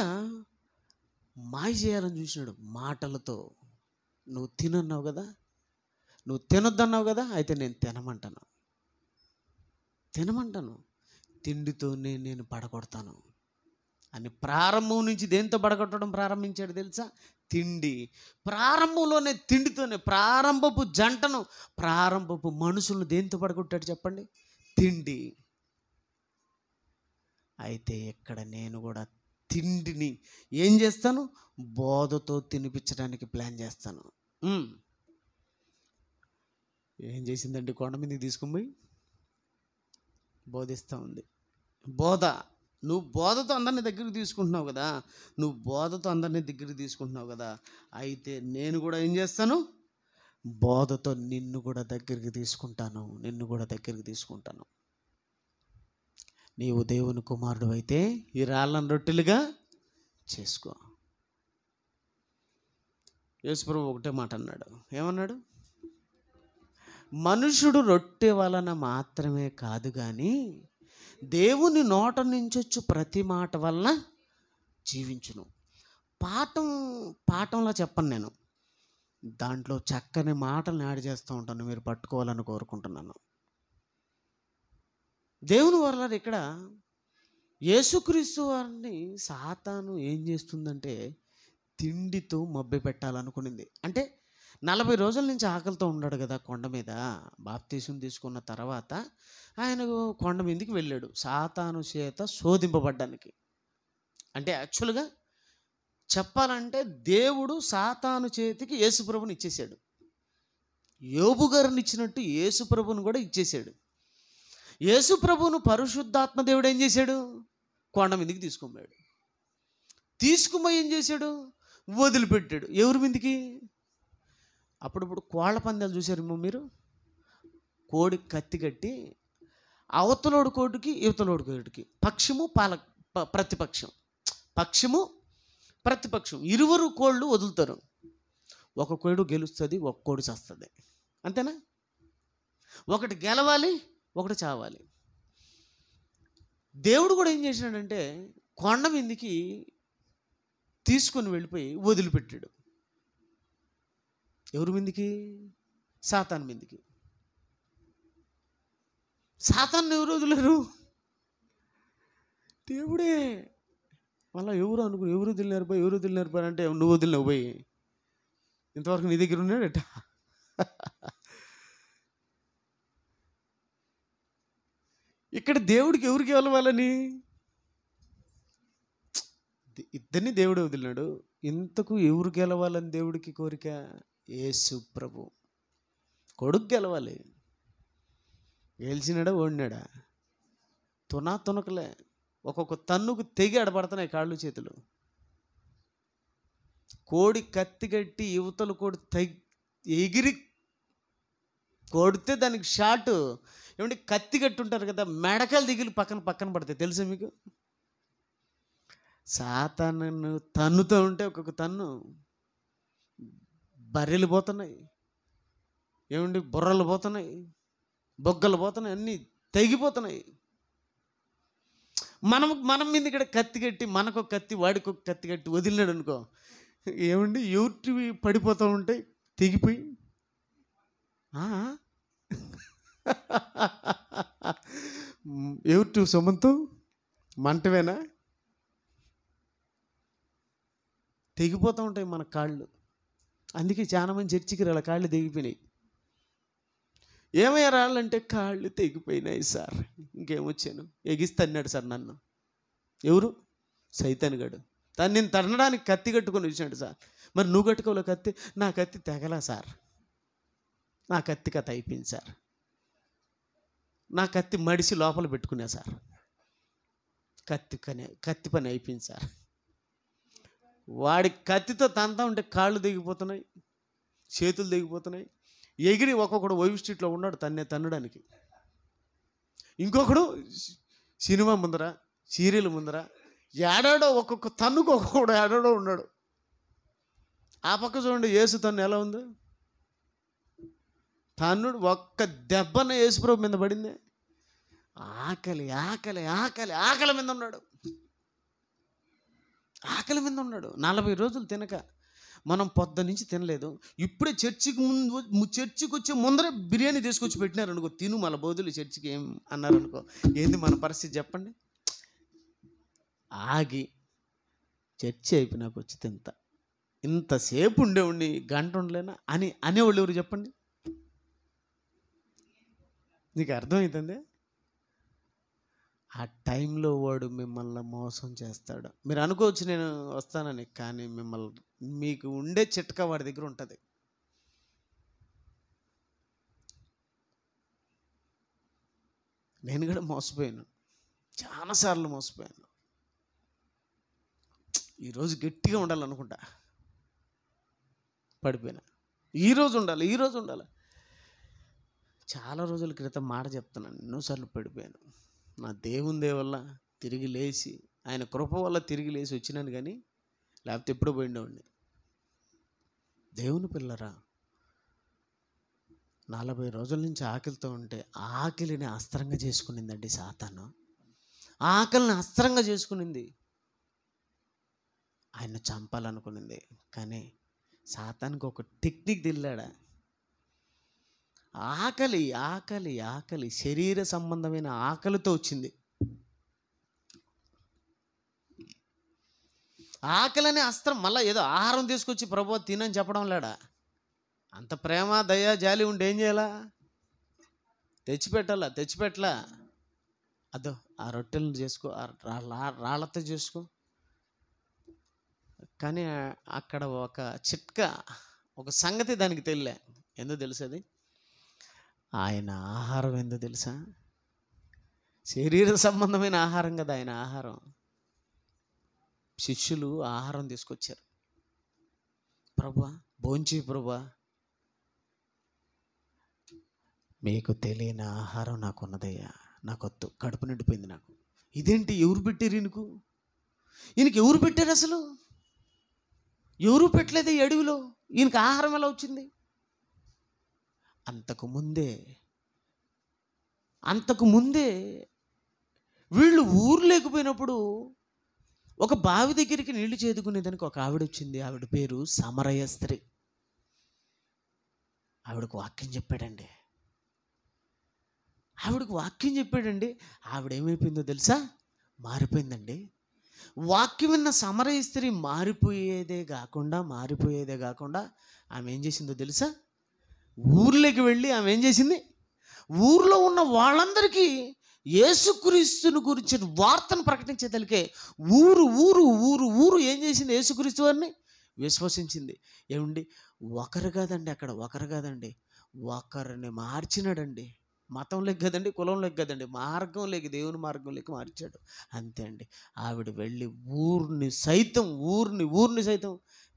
మాయ చేయాలని చూసినాడు మాటలతో. నువ్వు తినన్నావు కదా, నువ్వు తినొద్దన్నావు కదా, అయితే నేను తినమంటాను. తిండితోనే నేను పడగొడతాను అని ప్రారంభం నుంచి దేంతో పడగొట్టడం ప్రారంభించాడు తెలుసా? తిండి. ప్రారంభంలోనే తిండితోనే ప్రారంభపు జంటను, ప్రారంభపు మనుషులను దేంతో పడగొట్టాడు చెప్పండి? తిండి. అయితే ఇక్కడ నేను కూడా తిండిని ఏం చేస్తాను? బోధతో తినిపించడానికి ప్లాన్ చేస్తాను. ఏం చేసిందండి? కొండ మీదకి తీసుకుని పోయి బోధిస్తూ ఉంది. బోధ. నువ్వు బోధతో అందరినీ దగ్గరికి తీసుకుంటున్నావు కదా, అయితే నేను కూడా ఏం చేస్తాను? బోధతో నిన్ను కూడా దగ్గరికి తీసుకుంటాను. నీవు దేవుని కుమారుడు అయితే ఈ రాళ్ళను రొట్టెలుగా చేసుకో. యేసుప్రభు ఒకటే మాట అన్నాడు. ఏమన్నాడు? మనుషుడు రొట్టె వలన మాత్రమే కాదు కానీ దేవుని నోట నుంచొచ్చు ప్రతి మాట వలన జీవించును. పాఠంలో చెప్పను నేను, దాంట్లో చక్కని మాటలను యాడ్ చేస్తూ ఉంటాను, మీరు పట్టుకోవాలని కోరుకుంటున్నాను. దేవుని వల్ల ఇక్కడ యేసుక్రీస్తు వారిని సాతాను ఏం చేస్తుందంటే తిండితో మభ్యపెట్టాలనుకునింది. అంటే 40 రోజుల నుంచి ఆకలితో ఉన్నాడు కదా కొండ మీద. బాప్తీసం తీసుకున్న తర్వాత ఆయన కొండ మీదకి వెళ్ళాడు సాతాను చేత శోధింపబడ్డానికి. అంటే యాక్చువల్గా చెప్పాలంటే దేవుడు సాతాను చేతికి యేసుప్రభుని ఇచ్చేశాడు. యోబు గారిని ఇచ్చినట్టు యేసుప్రభుని కూడా ఇచ్చేశాడు. యేసుప్రభును పరిశుద్ధాత్మ దేవుడు ఏం చేశాడు? కొండ మీదకి తీసుకుపోయాడు. తీసుకుపోయి ఏం చేశాడు? వదిలిపెట్టాడు. ఎవరి మీదకి? అప్పుడప్పుడు కోళ్ల పందాలు చూసారేమో మీరు. కోడి కత్తి కట్టి అవతలోడు కోడికి యువతలోడు కోడికి, ప్రతిపక్షం ఇరువురు కోళ్ళు వదులుతారు. ఒక కోడి గెలుస్తుంది, ఒక కోడి చస్తుంది. అంతేనా? ఒకటి గెలవాలి, ఒకటి చావాలి. దేవుడు కూడా ఏం చేసినాడంటే కొండ మీదకి తీసుకొని వెళ్ళిపోయి వదిలిపెట్టాడు. ఎవరి మీదకి? సాతాను మీదకి. సాతాన్ని ఎవరు వదిలేరు? దేవుడే. మళ్ళీ ఎవరు వదిలినారు పోయి అంటే నువ్వు వదిలినావు పోయి, ఇంతవరకు నీ దగ్గర ఉన్నాడట. ఇక్కడ దేవుడికి ఎవరికి వెళ్ళవాలని? ఇద్దరిని దేవుడే వదిలినాడు. ఇంతకు ఎవరు గెలవాలని దేవుడికి కోరిక? యేసు ప్రభు. కొడుకు గెలవాలి. గెలిచినాడా ఓడినాడా? తునకలే. ఒక్కొక్క తన్నుకు తెగి ఆడబడుతున్నాయి కాళ్ళు చేతులు. కోడి కత్తి కట్టి యువతలు కోడి ఎగిరి కొడితే దానికి షాటు ఏమంటే కత్తి కట్టి ఉంటారు కదా, మెడకలు దిగిలి పక్కన పడతాయి. తెలుసా మీకు? సాతాను తన్నుతూ ఉంటే ఒక్కొక్క తన్ను బర్రెలు పోతున్నాయి, ఏమండి బుర్రలు పోతున్నాయి, బొగ్గలు పోతున్నాయి, అన్నీ తెగిపోతున్నాయి. మనం మీద ఇక్కడ కత్తి కట్టి మనకు కత్తి వాడికి ఒక కత్తి కట్టి వదిలినాడు అనుకో, ఏమండి యూట్యూబ్ పడిపోతూ ఉంటాయి తెగిపోయి. యూట్యూబ్ సొమ్మంతో మంటవేనా? తెగిపోతూ ఉంటాయి మన కాళ్ళు. అందుకే చాలామంది చర్చికి రాళ్ళ కాళ్ళు తెగిపోయినాయి. ఏమయ్యా రాళ్ళంటే కాళ్ళు తెగిపోయినాయి సార్. ఇంకేమొచ్చాను, ఎగిస్తే అన్నాడు సార్ నన్ను. ఎవరు? సైతాన్ గడు. తను నేను తన్నడానికి కత్తి కట్టుకొని వచ్చాడు సార్. మరి నువ్వు కట్టుకోలే కత్తి? నా కత్తి తెగలా సార్, నా కత్తి కథ అయిపోయింది సార్, నా కత్తి మడిసి లోపల పెట్టుకున్నా సార్, కత్తి పని అయిపోయింది సార్. వాడి కత్తితో తంతా ఉంటే కాళ్ళు దిగిపోతున్నాయి, చేతులు దిగిపోతున్నాయి. ఎగిరి ఒక్కొక్కడు వైవ్ స్ట్రీట్లో ఉన్నాడు తన్నడానికి. ఇంకొకడు సినిమా ముందర, సీరియల్ ముందర, ఏడాడో ఒక్కొక్క తన్నుకు ఒక్కొక్కడు ఏడాడో ఉన్నాడు. ఆ పక్క చూడండి యేసు తన్ను ఎలా ఉందో. తన్నుడు ఒక్క దెబ్బన యేసుప్రభు మీద పడింది. ఆకలి ఆకలి ఆకలి ఆకలి మీద ఉన్నాడు, ఆకలి మీద ఉన్నాడు. 40 రోజులు తినక. మనం పొద్దు నుంచి తినలేదు. ఇప్పుడే చర్చికి వచ్చే ముందరే బిర్యానీ తీసుకొచ్చి పెట్టినారు అనుకో, తిను మన బోధులు చర్చికి ఏం అన్నారు అనుకో, ఏంది మన పరిస్థితి చెప్పండి? ఆగి చర్చి అయిపోయినాక వచ్చి తింటా. ఇంతసేపు ఉండి గంట ఉండలేనా అనేవాళ్ళు ఎవరు చెప్పండి? నీకు అర్థమవుతుంది? ఆ టైంలో వాడు మిమ్మల్ని మోసం చేస్తాడు. మీరు అనుకోవచ్చు నేను వస్తానని, కానీ మీకు ఉండే చిట్కా వాడి దగ్గర ఉంటుంది. నేను కూడా మోసపోయాను, చాలాసార్లు మోసపోయాను. ఈరోజు గట్టిగా ఉండాలనుకుంటా, పడిపోయినా. ఈరోజు ఉండాలి. చాలా రోజుల క్రితం మాట చెప్తున్నాను, ఎన్నోసార్లు పడిపోయాను. నా దేవుని వల్ల తిరిగి లేచి, ఆయన కృప వల్ల తిరిగి లేచి వచ్చినాను. కానీ లేకపోతే ఎప్పుడో పోయిండేవాడిని. దేవుని పిల్లరా, 40 రోజుల నుంచి ఆకలితో ఉంటే ఆకలిని అస్త్రంగా చేసుకునిందండి సాతాను. ఆకలిని అస్త్రంగా చేసుకునింది. ఆయన చంపాలనుకునింది. కానీ సాతానికి ఒక టెక్నిక్ తెలియాడా? ఆకలి ఆకలి ఆకలి శరీర సంబంధమైన ఆకలితో వచ్చింది. ఆకలిని అస్త్రం. మళ్ళీ ఏదో ఆహారం తీసుకొచ్చి ప్రభువా తినని చెప్పడం లేడా? అంత ప్రేమ దయ జాలి ఉండి ఏం చేయాలా? తెచ్చిపెట్టలా. అదో ఆ రొట్టెలను చేసుకో, రాళ్ళతో చేసుకో. కానీ అక్కడ ఒక చిట్కా, ఒక సంగతి దానికి తెలియలే. ఎందుకు తెలుసది? ఆయన ఆహారం ఎందుకు తెలుసా? శరీర సంబంధమైన ఆహారం కదా ఆయన ఆహారం. శిష్యులు ఆహారం తీసుకొచ్చారు. ప్రభువా భోంచే ప్రభువా, మీకు తెలియని ఆహారం నాకున్నదయ్యా, నాకొద్దు, కడుపు నిండిపోయింది నాకు. ఇదేంటి, ఎవరు పెట్టారు ఈయనకి ఎవరు పెట్టారు? అసలు ఎవరు పెట్టలేదు ఈ అడవిలో. ఈయనకి ఆహారం ఎలా వచ్చింది? అంతకుముందే వీళ్ళు ఊరు లేకపోయినప్పుడు ఒక బావి దగ్గరికి నీళ్లు చేదుకునేదానికి ఒక ఆవిడ వచ్చింది. ఆవిడ పేరు సమరయ స్త్రీ. ఆవిడకు వాక్యం చెప్పాడండి. ఆవిడ ఏమైపోయిందో తెలుసా? మారిపోయిందండి. వాక్యం విన్న సమరయ స్త్రీ మారిపోయేదే కాకుండా ఆమె ఏం చేసిందో తెలుసా? ఊర్లోకి వెళ్ళి ఆమె ఏం చేసింది? ఊర్లో ఉన్న వాళ్ళందరికీ యేసుక్రీస్తుని గురించిన వార్తను ప్రకటించేదలికే ఊరు ఏం చేసింది? యేసుక్రీస్తు వారిని విశ్వసించింది. ఏమండి, ఒకరు కాదండి, అక్కడ ఒకరు కాదండి, ఒకరిని మార్చినాడండి. మతంలోకి కదండి, కులంలోకి కదండి, మార్గంలోకి, దేవుని మార్గంలోకి మార్చాడు. అంతే అండి. ఆవిడ వెళ్ళి ఊరిని సైతం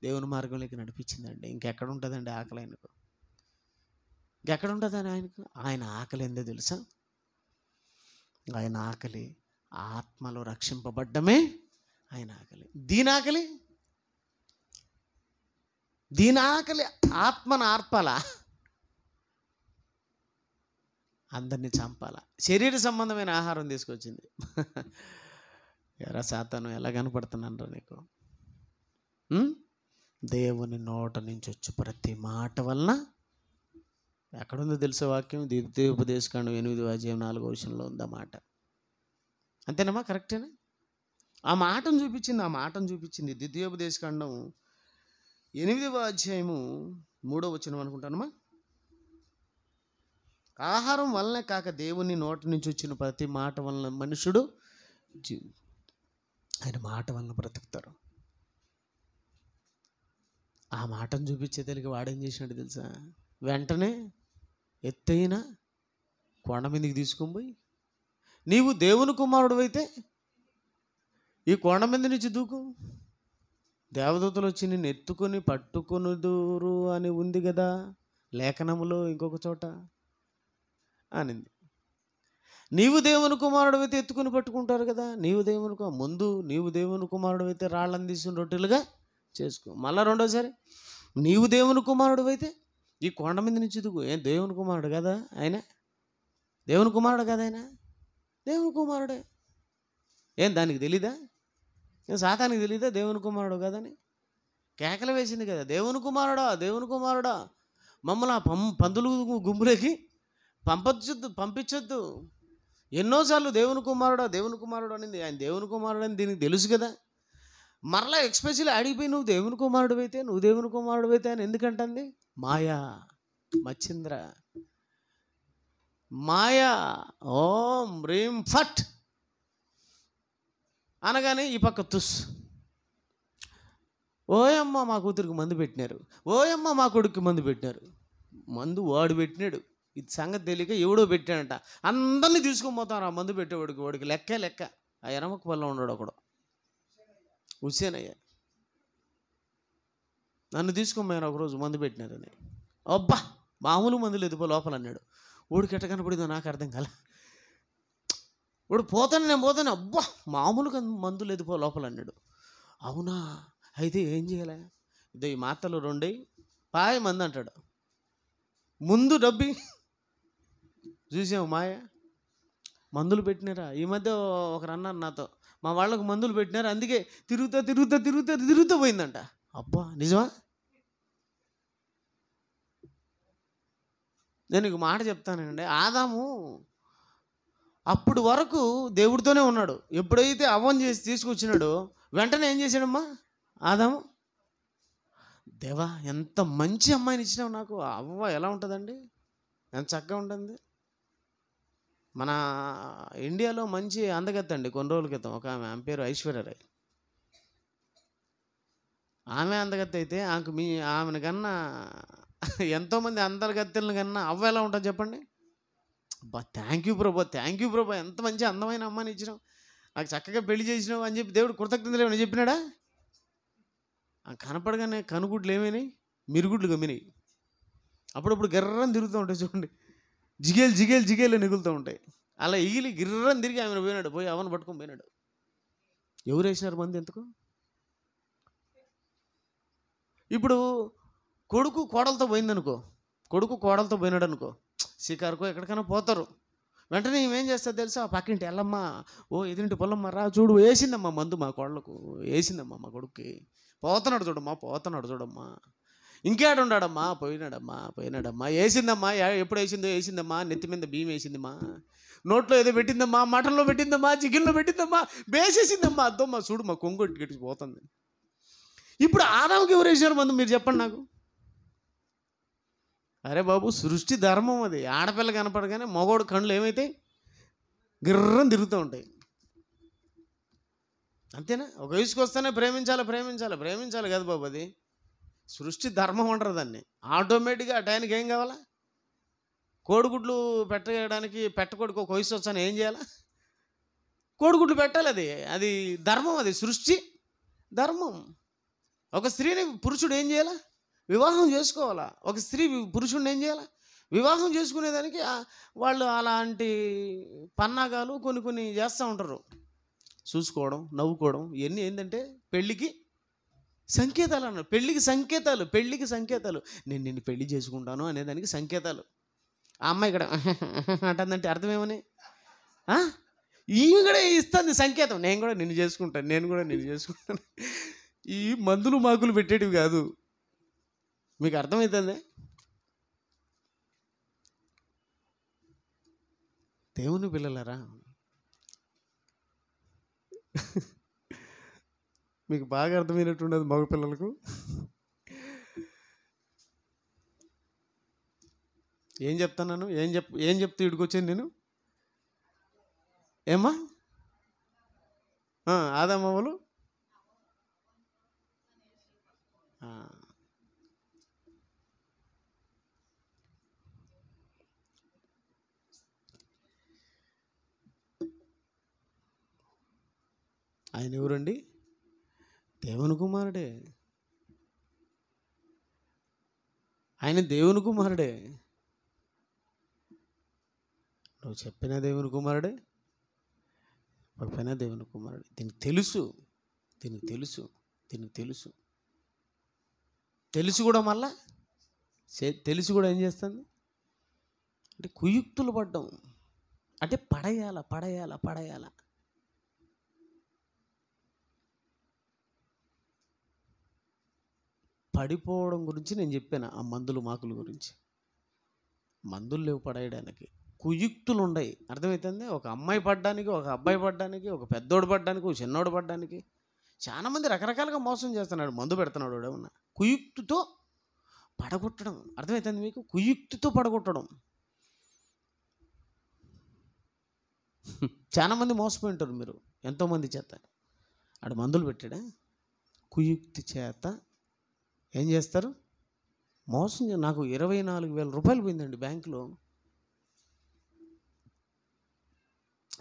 దేవుని మార్గంలోకి నడిపించిందండి. ఇంకెక్కడ ఉంటుందండి ఆకలి ఆయనకు? ఇంకెక్కడ ఉంటుందని ఆయనకు? ఆయన ఆకలి ఏందో తెలుసా? ఆయన ఆకలి ఆత్మలో రక్షింపబడ్డమే ఆయన ఆకలి. దీని ఆకలి ఆత్మను ఆర్పాలా, అందరినీ చంపాలా, శరీర సంబంధమైన ఆహారం తీసుకొచ్చింది. ఎరా సాతాను, ఎలా కనపడుతున్నాను నీకు? దేవుని నోట నుంచి వచ్చి ప్రతి మాట వలన, ఎక్కడుందో తెలుసే వాక్యం? ద్వితీయోపదేశకాండం 8:4 ఉందా మాట? అంతేనమ్మా? కరెక్టేనా? ఆ మాటను చూపించింది ద్వితీయోపదేశకాండం 8:3 అనుకుంటానమ్మా. ఆహారం వలనే కాక దేవుని నోటి నుంచి వచ్చిన ప్రతి మాట వలన మనుషుడు ఆయన మాట వలన బ్రతుకుతారు. ఆ మాటను చూపించేదానికి వాడేం చేసినాడు తెలుసా? వెంటనే ఎత్తైన కొండ మీదకి తీసుకొని పోయి, నీవు దేవుని కుమారుడు అయితే ఈ కొండ మీద నుంచి దూకు, దేవదూతలు వచ్చి నిన్ను ఎత్తుకొని పట్టుకొనుదురు అని ఉంది కదా లేఖనములో ఇంకొక చోట అనింది. నీవు దేవుని కుమారుడు అయితే ఎత్తుకుని పట్టుకుంటారు కదా. నీవు దేవుని కుమారుడు అయితే రాళ్ళని తీసుకుని రొట్టెలుగా చేసుకో. మళ్ళీ రెండోసారి, నీవు దేవుని కుమారుడు అయితే ఈ కొండ మీద నుంచి దిగు. ఏం దేవుని కుమారుడు కదా ఆయన? దేవుని కుమారుడు కదా ఆయన? దేవుని కుమారుడే. ఏం దానికి తెలీదా? ఏం సాతానికి తెలీదా దేవుని కుమారుడు కదని? కేకలు వేసింది కదా, దేవుని కుమారుడా మమ్మల్ని ఆ పందులు గుంపులోకి పంపించొద్దు. ఎన్నోసార్లు దేవుని కుమారుడు అనింది. ఆయన దేవుని కుమారుడు అని దీనికి తెలుసు కదా. మరలా ఎక్స్పెషల్లీ అడిగిపోయి నువ్వు దేవుని కుమారుడు అయితే అని ఎందుకంటుంది? మాయా, మచ్చింద్ర, మాయా, ఓం రీం ఫట్ అనగానే ఈ పక్క తుస్. ఓయమ్మ మా కూతురికి మందు పెట్టినారు, ఓయమ్మ మా కొడుకు మందు పెట్టినారు. మందు వాడు పెట్టినాడు, ఇది సంగతి తెలియక ఎవడో పెట్టాడంట. అందరినీ తీసుకొని పోతాను ఆ మందు పెట్టేవాడికి లెక్క. ఆ ఎనమకు పల్ల ఉన్నాడు ఒకడు, హుస్సేనయ్య. నన్ను తీసుకోమని ఒకరోజు మందు పెట్టినారని. అబ్బా మామూలు మందులు ఎదుపో లోపల అన్నాడు. ఓడికి ఎట్ట కనపడిందో నాకు అర్థం కాల. వాడు నేను పోతాను అబ్బా మామూలుగా మందులు ఎదుపో లోపల అన్నాడు. అవునా, అయితే ఏం చేయాలి? ఇదో ఈ మాతలు 2 పాయ మంది అంటాడు. ముందు డబ్బి చూసాము మాయ, మందులు పెట్టినారా? ఈ మధ్య ఒకరు అన్నారు నాతో, మా వాళ్ళకు మందులు పెట్టినారు అందుకే తిరుగుతా పోయిందంట. అబ్బా నిజమా? నేను ఒక మాట చెప్తానండి. ఆదాము అప్పుడు వరకు దేవుడితోనే ఉన్నాడు. ఎప్పుడైతే అవ్వని చేసి తీసుకొచ్చినాడో వెంటనే ఏం చేశాడమ్మా ఆదాము? దేవా ఎంత మంచి అమ్మాయిని ఇచ్చినావు నాకు. అవ్వ ఎలా ఉంటుందండి, ఎంత చక్కగా ఉంటుంది. మన ఇండియాలో మంచి అందగత్తండి. కొన్ని రోజుల క్రితం ఒక ఆమె పేరు ఐశ్వర్యరాయ్. ఆమె అందగత్త అయితే ఆమెను కన్నా ఎంతోమంది అందగత్తెలను కన్నా అవ్వ ఎలా ఉంటుంది చెప్పండి? అబ్బా థ్యాంక్ యూ ప్రభా, ఎంత మంచి అందమైన అమ్మాయిని ఇచ్చినావు, నాకు చక్కగా పెళ్లి చేసినావు అని చెప్పి దేవుడు కృతజ్ఞతలు ఏమని చెప్పినాడా? కనపడగానే కనుగుడ్లు ఏమైనాయి, మిరుగుడ్లు గమ్మినాయి. అప్పుడప్పుడు గిర్రని తిరుగుతూ ఉంటాయి చూడండి, జిగేలు నిగులుతూ ఉంటాయి. అలా ఎగిలి గిర్రని తిరిగి ఆమెను పోయి అవను పట్టుకొని పోయినాడు. ఎవరు వేసినారు మంది ఎందుకు? ఇప్పుడు కొడుకు కోడలతో పోయినాడు అనుకో, షికారుకో ఎక్కడికైనా పోతారు. వెంటనే ఏం చేస్తుంది తెలుసా? పక్కింటి ఎల్లమ్మ, ఓ ఎదురింటి పొల్లమ్మ రా చూడు, వేసిందమ్మా మందు మా కోళ్ళకు, వేసిందమ్మా మా కొడుక్కి, పోతున్నాడు చూడమ్మా, ఇంకేడున్నాడమ్మా, పోయినాడమ్మా, వేసిందమ్మా, ఎప్పుడు వేసిందమ్మా, నెత్తి మీద బియ్యం వేసిందమ్మా, నోట్లో ఏదో పెట్టిందమ్మా, మటన్లో పెట్టిందమ్మా, చికెన్లో పెట్టిందమ్మా, వేసేసిందమ్మా, అద్దమ్మా చూడు మా కొంగొట్టి గట్టి పోతుంది. ఇప్పుడు ఆదాముకి ఎవరు వేసారు మందు మీరు చెప్పండి నాకు? అరే బాబు సృష్టి ధర్మం అది. ఆడపిల్ల కనపడగానే మగోడు కళ్ళు ఏమైతాయి, గిర్రం తిరుగుతూ ఉంటాయి. అంతేనా? ఒక వయసుకు వస్తేనే ప్రేమించాలి కదా బాబు అది. సృష్టి ధర్మం అంటారు దాన్ని. ఆటోమేటిక్గా ఆ టైంకి ఏం కావాలా? కోడిగుడ్లు పెట్టడానికి పెట్టకోడికి ఒక వయసు వచ్చాను ఏం చేయాలా? కోడిగుడ్లు పెట్టాలి. అది అది ధర్మం, అది సృష్టి ధర్మం. ఒక స్త్రీని పురుషుడు ఏం చేయాలా? వివాహం చేసుకోవాలా. ఒక స్త్రీ పురుషుడిని ఏం చేయాలా? వివాహం చేసుకునేదానికి వాళ్ళు అలాంటి పన్నాగాలు కొన్ని చేస్తూ ఉంటారు. చూసుకోవడం, నవ్వుకోవడం, ఇవన్నీ ఏంటంటే పెళ్ళికి సంకేతాలు అన్నారు. పెళ్ళికి సంకేతాలు. నేను నిన్ను పెళ్లి చేసుకుంటాను అనేదానికి సంకేతాలు. ఆ అమ్మాయి ఇక్కడ అంటుందంటే అర్థమేమని? ఈమె కూడా ఇస్తుంది సంకేతం, నేను కూడా నిన్ను చేసుకుంటాను. ఈ మందులు మాకులు పెట్టేటివి కాదు. మీకు అర్థమవుతుంది? దేవుని పిల్లలరా, మీకు బాగా అర్థమైనట్టుండదు మగ పిల్లలకు. ఏం చెప్తాను? ఏం చెప్తూ ఇడికొచ్చాను నేను? ఏమ్మా? ఆదామవ్వలు ఆయన ఎవరండి? దేవుని కుమారుడే. ఆయన దేవుని కుమారుడే. నువ్వు చెప్పిన దేవుని కుమారుడే, చెప్పిన దేవుని కుమారుడే. దీనికి తెలుసు కూడా మళ్ళా తెలిసి కూడా ఏం చేస్తుంది అంటే కుయుక్తులు పడ్డం అంటే పడేయాల. పడిపోవడం గురించి నేను చెప్పాను. ఆ మందులు మాకుల గురించి. మందులు లేవు పడేయడానికి, కుయుక్తులు ఉన్నాయి. అర్థమవుతుంది? ఒక అమ్మాయి పడ్డానికి, ఒక అబ్బాయి పడ్డానికి, ఒక పెద్దోడు పడ్డానికి, ఒక చిన్నోడు పడ్డానికి చాలామంది రకరకాలుగా మోసం చేస్తున్నాడు. మందు పెడుతున్నాడు ఏమన్నా కుయుక్తితో పడగొట్టడం. అర్థమవుతుంది మీకు? కుయుక్తితో పడగొట్టడం. చాలామంది మోసపోయి ఉంటారు మీరు ఎంతోమంది చేత. ఆడు మందులు పెట్టాడా? కుయుక్తి చేత ఏం చేస్తారు? మోసం. నాకు 24,000 రూపాయలు పోయిందండి బ్యాంకులో.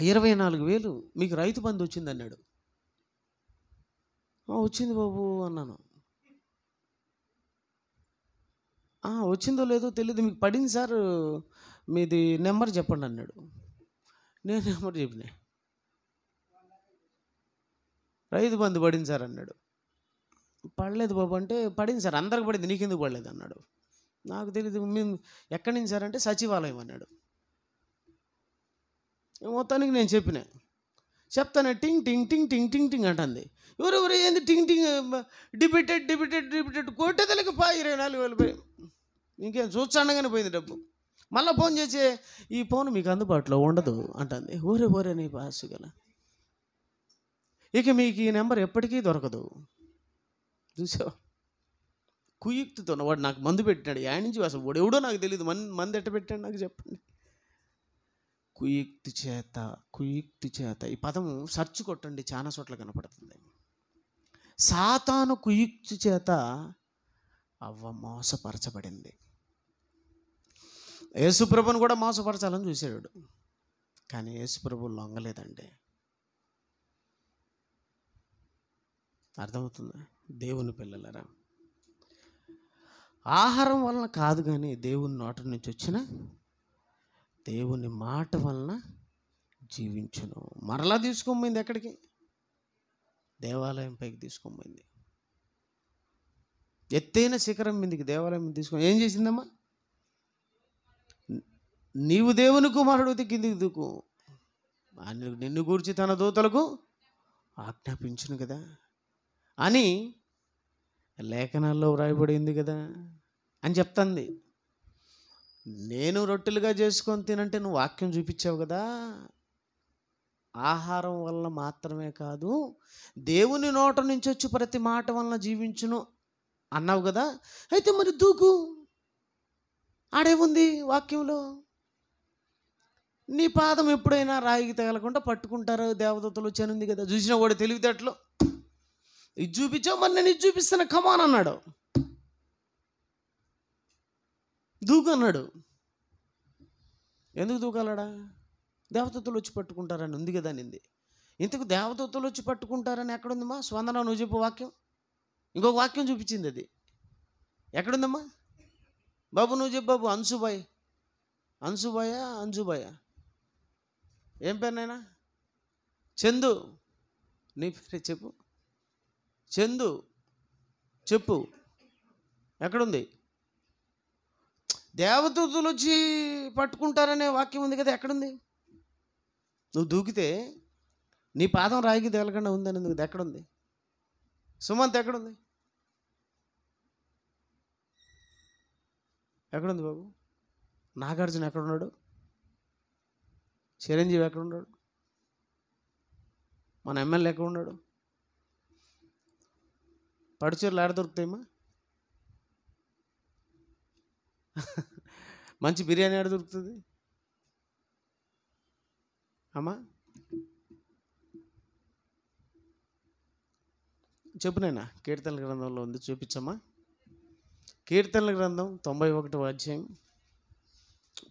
24,000. మీకు రైతు బంధు వచ్చింది అన్నాడు. వచ్చింది బాబు అన్నాను. వచ్చిందో లేదో తెలియదు, మీకు పడింది సార్, మీది నెంబర్ చెప్పండి అన్నాడు. నేను నెంబర్ చెప్పిన. రైతు బంధు పడింది సార్ అన్నాడు. పడలేదు బాబు అంటే, పడింది సార్, అందరికి పడింది, నీకెందుకు పడలేదు అన్నాడు. నాకు తెలియదు. మేము ఎక్కడి నుంచి సార్ అంటే సచివాలయం అన్నాడు. మొత్తానికి నేను చెప్తాను టింగ్ టింగ్ టింగ్ టింగ్ టింగ్ టింగ్ అంటుంది. ఎవరెవరు ఏంది టింగ్ టింగ్ డిబిటెడ్ కొట్టేదలకి 24,000 పోయి. ఇంకేం చూచాండగానే పోయింది డబ్బు. మళ్ళీ ఫోన్ చేసి ఈ ఫోన్ మీకు అందుబాటులో ఉండదు అంటుంది. ఓరే నీ పాసు గల, ఇక మీకు ఈ నెంబర్ ఎప్పటికీ దొరకదు. చూసావా? కుయుక్తితో వాడు నాకు మందు పెట్టాడు. యాడ్ నుంచి అసలు వాడు ఎవడో నాకు తెలియదు. మందు ఎట్ట పెట్టాడు నాకు చెప్పండి. కుయుక్తి చేత ఈ పదం సెర్చ్ కొట్టండి, చాలా చోట్ల కనపడుతుంది. సాతాను కుయుక్తి చేత అవ్వ మోసపరచబడింది. యేసుప్రభుని కూడా మోసపరచాలని చూశాడు, కానీ యేసుప్రభు లొంగలేదండి. అర్థమవుతుందా? దేవుని పిల్లలరా, ఆహారం వలన కాదు కానీ దేవుని నోటి నుంచి వచ్చిన దేవుని మాట వలన జీవించును. మరలా తీసుకోమైంది ఎక్కడికి? దేవాలయం పైకి తీసుకోమైంది. ఎత్తైన శిఖరం మీదకి దేవాలయం మీద తీసుకొని ఏం చేసిందమ్మా? నీవు దేవుని కుమారుడు కిందికి దిక్కు, నిన్ను గూర్చి తన దూతలకు ఆజ్ఞాపించును కదా అని లేఖనాల్లో వ్రాయబడింది కదా అని చెప్తుంది. నేను రొట్టెలుగా చేసుకొని తినంటే నువ్వు వాక్యం చూపించావు కదా. ఆహారం వల్ల మాత్రమే కాదు, దేవుని నోట నుంచి వచ్చి ప్రతి మాట వలన జీవించును అన్నావు కదా. అయితే మరి దూకు, ఆడేముంది వాక్యంలో? నీ పాదం ఎప్పుడైనా రాయికి తగలకుండా పట్టుకుంటారు దేవదూతలు వచ్చానుంది కదా. చూసిన వాడు తెలివితేటలు ఇది చూపించావు, మరి నేను ఇది చూపిస్తాను కమాన్ అన్నాడు. దూకు అన్నాడు. ఎందుకు దూకాలడా? దేవదూతలు వచ్చి పట్టుకుంటారని ఉంది కదా నింది. ఇంతకు దేవదూతలు వచ్చి పట్టుకుంటారని ఎక్కడుందమ్మా? స్పందన నువ్వు చెప్పు వాక్యం. ఇంకొక వాక్యం చూపించింది, అది ఎక్కడుందమ్మా బాబు? నువ్వు చెప్పు బాబు. అంజుబాయ ఏం పేరు నాయనా? చందు. నీ పేరు చెప్పు. చందు చెప్పు, ఎక్కడుంది? దేవదూతలు వచ్చి పట్టుకుంటారనే వాక్యం ఉంది కదా, ఎక్కడుంది? నువ్వు దూకితే నీ పాదం రాయికి తగలకుండా ఉందని ఉంది, ఎక్కడుంది? సుమంత్ ఎక్కడుంది? ఎక్కడుంది బాబు? నాగార్జున ఎక్కడున్నాడు? చిరంజీవి ఎక్కడున్నాడు? మన ఎమ్మెల్యే ఎక్కడున్నాడు? పడిచీరలు ఆడ దొరుకుతాయమ్మా? మంచి బిర్యానీ ఆడ దొరుకుతుంది అమ్మా? చెప్పు నాయనా. కీర్తనల గ్రంథంలో ఉంది, చూపించమ్మా. కీర్తనల గ్రంథం 91వ అధ్యాయం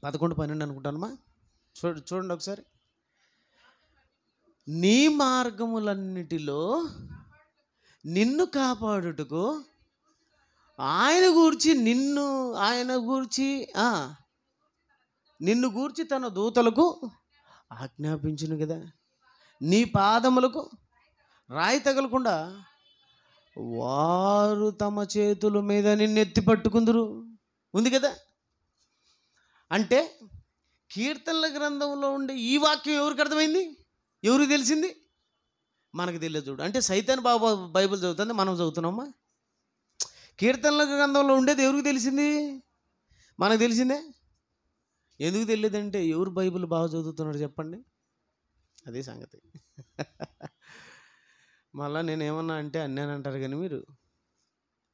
11-12 అనుకుంటానమ్మా. చూడండి ఒకసారి. నీ మార్గములన్నిటిలో నిన్ను కాపాడుటకు ఆయన నిన్ను గూర్చి తన దూతలకు ఆజ్ఞాపించును కదా. నీ పాదములకు రాయి తగలకుండా వారు తమ చేతుల మీద నిన్ను ఎత్తి పట్టుకుందరు ఉంది కదా. అంటే కీర్తనల గ్రంథంలో ఉండే ఈ వాక్యం ఎవరికి అర్థమైంది? ఎవరికి తెలిసింది? మనకు తెలియదు. చూడు, అంటే సైతాన్ బాబా బైబిల్ చదువుతుంది, మనం చదువుతున్నామా? కీర్తనల గ్రంథంలో ఉండేది ఎవరికి తెలిసింది? మనకు తెలిసిందే. ఎందుకు తెలియదంటే ఎవరు బైబిల్ బాగా చదువుతున్నాడు చెప్పండి, అదే సంగతి. మళ్ళీ నేను ఏమన్నా అంటే అన్నానంటారు కానీ మీరు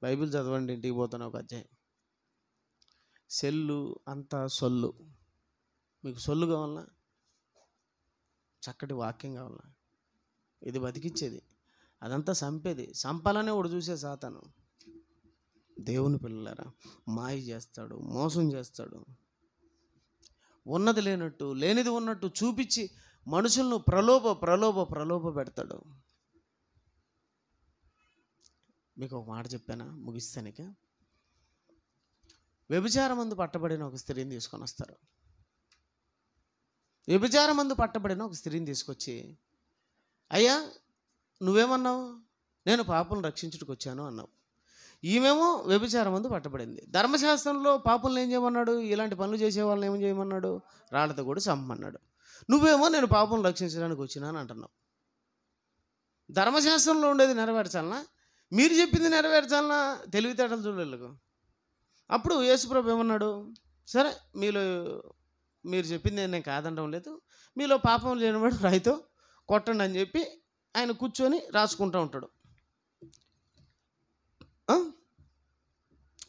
బైబిల్ చదవండి, ఇంటికి పోతాను ఒక అధ్యాయం. సెల్లు అంతా సొల్లు. మీకు సొల్లు కావాలన్నా, చక్కటి వాక్యం కావాలన్నా, ఇది బతికిచ్చేది, అదంతా చంపేది. చంపాలనే ఒకడు చూసే సాతాను. దేవుని పిల్లలారా, మాయ చేస్తాడు, మోసం చేస్తాడు, ఉన్నది లేనట్టు లేనిది ఉన్నట్టు చూపించి మనుషులను ప్రలోభ పెడతాడు. మీకు ఒక మాట చెప్పానా, ముగిస్తానిక. వ్యభిచారమందు పట్టబడిన ఒక స్త్రీని తీసుకొని వస్తారు. వ్యభిచారమందు పట్టబడిన ఒక స్త్రీని తీసుకొచ్చి, అయ్యా నువ్వేమన్నావు? నేను పాపలను రక్షించుటకు వచ్చాను అన్నావు. ఈమెమో వ్యభిచారమందు పట్టబడింది. ధర్మశాస్త్రంలో పాపులను ఏం చేయమన్నాడు? ఇలాంటి పనులు చేసే వాళ్ళని ఏం చేయమన్నాడు? రాళ్లతో కూడా చంపమన్నాడు. నువ్వేమో నేను పాపలను రక్షించడానికి వచ్చినాను అంటున్నావు. ధర్మశాస్త్రంలో ఉండేది నెరవేర్చాలనా? మీరు చెప్పింది నెరవేర్చాలనా? తెలివితేటలు చూడలేదు. అప్పుడు యేసుప్రభు ఏమన్నాడు? సరే, మీరు చెప్పింది నేను కాదనడం లేదు, మీలో పాపం లేనివాడు రాయితో కొట్టండి అని చెప్పి ఆయన కూర్చొని రాసుకుంటూ ఉంటాడు.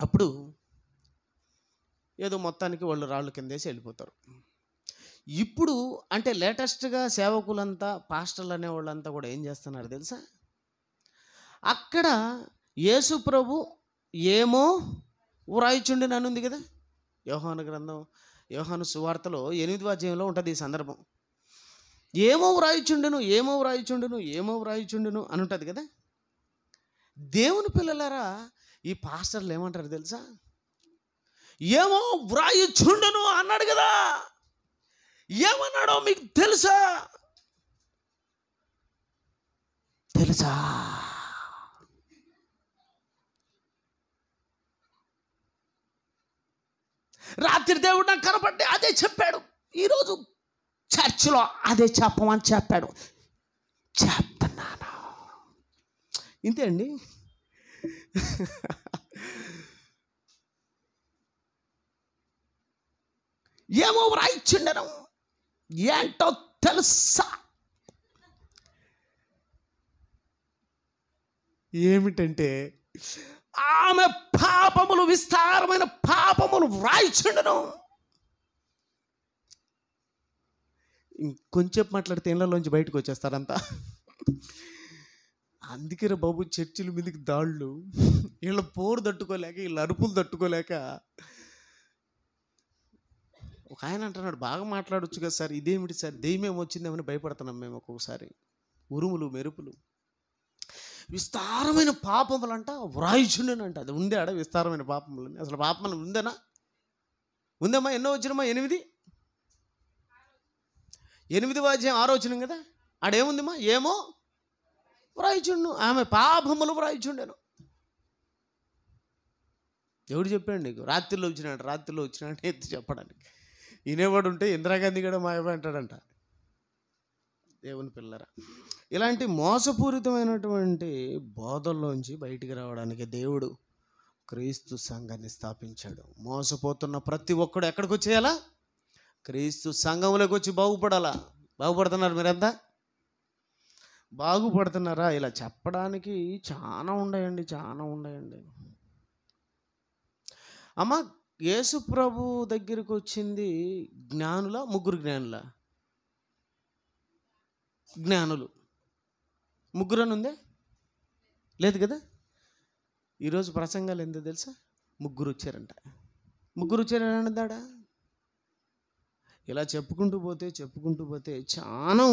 అప్పుడు ఏదో మొత్తానికి వాళ్ళు రాళ్ళు కిందేసి వెళ్ళిపోతారు. ఇప్పుడు అంటే లేటెస్ట్గా సేవకులంతా, పాస్టర్లు అనేవాళ్ళంతా కూడా ఏం చేస్తున్నారు తెలుసా? అక్కడ యేసు ప్రభు ఏమో వ్రాయిచుండి అనుంది కదా. యోహాను సువార్తలో 8వ అధ్యాయంలో ఉంటుంది ఈ సందర్భం. ఏమో వ్రాయిచుండును అని ఉంటుంది కదా. దేవుని పిల్లలారా, ఈ పాస్టర్లు ఏమంటారు తెలుసా? ఏమో వ్రాయిచుండును అన్నాడు కదా. ఏమన్నాడో మీకు తెలుసా? రాత్రి దేవుడు నాకు కనపడి అదే చెప్పాడు, ఈరోజు చర్చిలో అదే చెప్పమని చెప్పాడు, చెప్తున్నాను. ఇంతే అండి. ఏమో వ్రాయిచుండను ఏంటో తెలుసా? ఏమిటంటే ఆమె పాపములు, విస్తారమైన పాపములు వ్రాయిచుండను. ఇంకొంచెం మాట్లాడితే ఇళ్ళలోంచి బయటకు వచ్చేస్తారంతా. అందుకే బాబు చర్చిల మీదకి దాళ్ళు, వీళ్ళ పోరు తట్టుకోలేక, వీళ్ళ అరుపులు తట్టుకోలేక ఒక ఆయన అంటున్నాడు, బాగా మాట్లాడొచ్చు కదా సార్, ఇదేమిటి సార్ దెయ్యం వచ్చిందేమని భయపడుతున్నాం మేము ఒక్కొక్కసారి. ఉరుములు మెరుపులు, విస్తారమైన పాపములంట వ్రాయిచుండెనంట. అది ఉందే ఆడ విస్తారమైన పాపములని. అసలు పాపం ఉందేనా? ఉందమ్మా. ఎన్నో వచ్చినమ్మా? 8వ అధ్యాయం 6వ వచనం కదా. ఆడేముందిమ్మా? ఏమో వ్రాయిచుండు, ఆమె పాపములు వ్రాయిచుండెను. ఎవడు చెప్పాడు నీకు? రాత్రిలో వచ్చినాడు ఎత్తి చెప్పడానికి. వినేవాడు ఉంటే ఇందిరాగాంధీ కూడా మాయమా అంటాడంట. దేవుని పిల్లరా, ఇలాంటి మోసపూరితమైనటువంటి బోధల్లోంచి బయటికి రావడానికి దేవుడు క్రీస్తు సంఘాన్ని స్థాపించాడు. మోసపోతున్న ప్రతి ఒక్కడు ఎక్కడికి వచ్చేయాలా? క్రీస్తు సంఘంలోకి వచ్చి బాగుపడాలా. బాగుపడుతున్నారు మీరంతా? బాగుపడుతున్నారా? ఇలా చెప్పడానికి చాలా ఉన్నాయండి, చాలా ఉన్నాయండి. అమ్మ, యేసు ప్రభు దగ్గరికి వచ్చింది జ్ఞానుల, ముగ్గురు జ్ఞానుల? జ్ఞానులు. ముగ్గురని ఉందే? లేదు కదా. ఈరోజు ప్రసంగాలు ఏందో తెలుసా? ముగ్గురు వచ్చారంట. ముగ్గురు వచ్చారంటాడా? ఇలా చెప్పుకుంటూ పోతే చాలా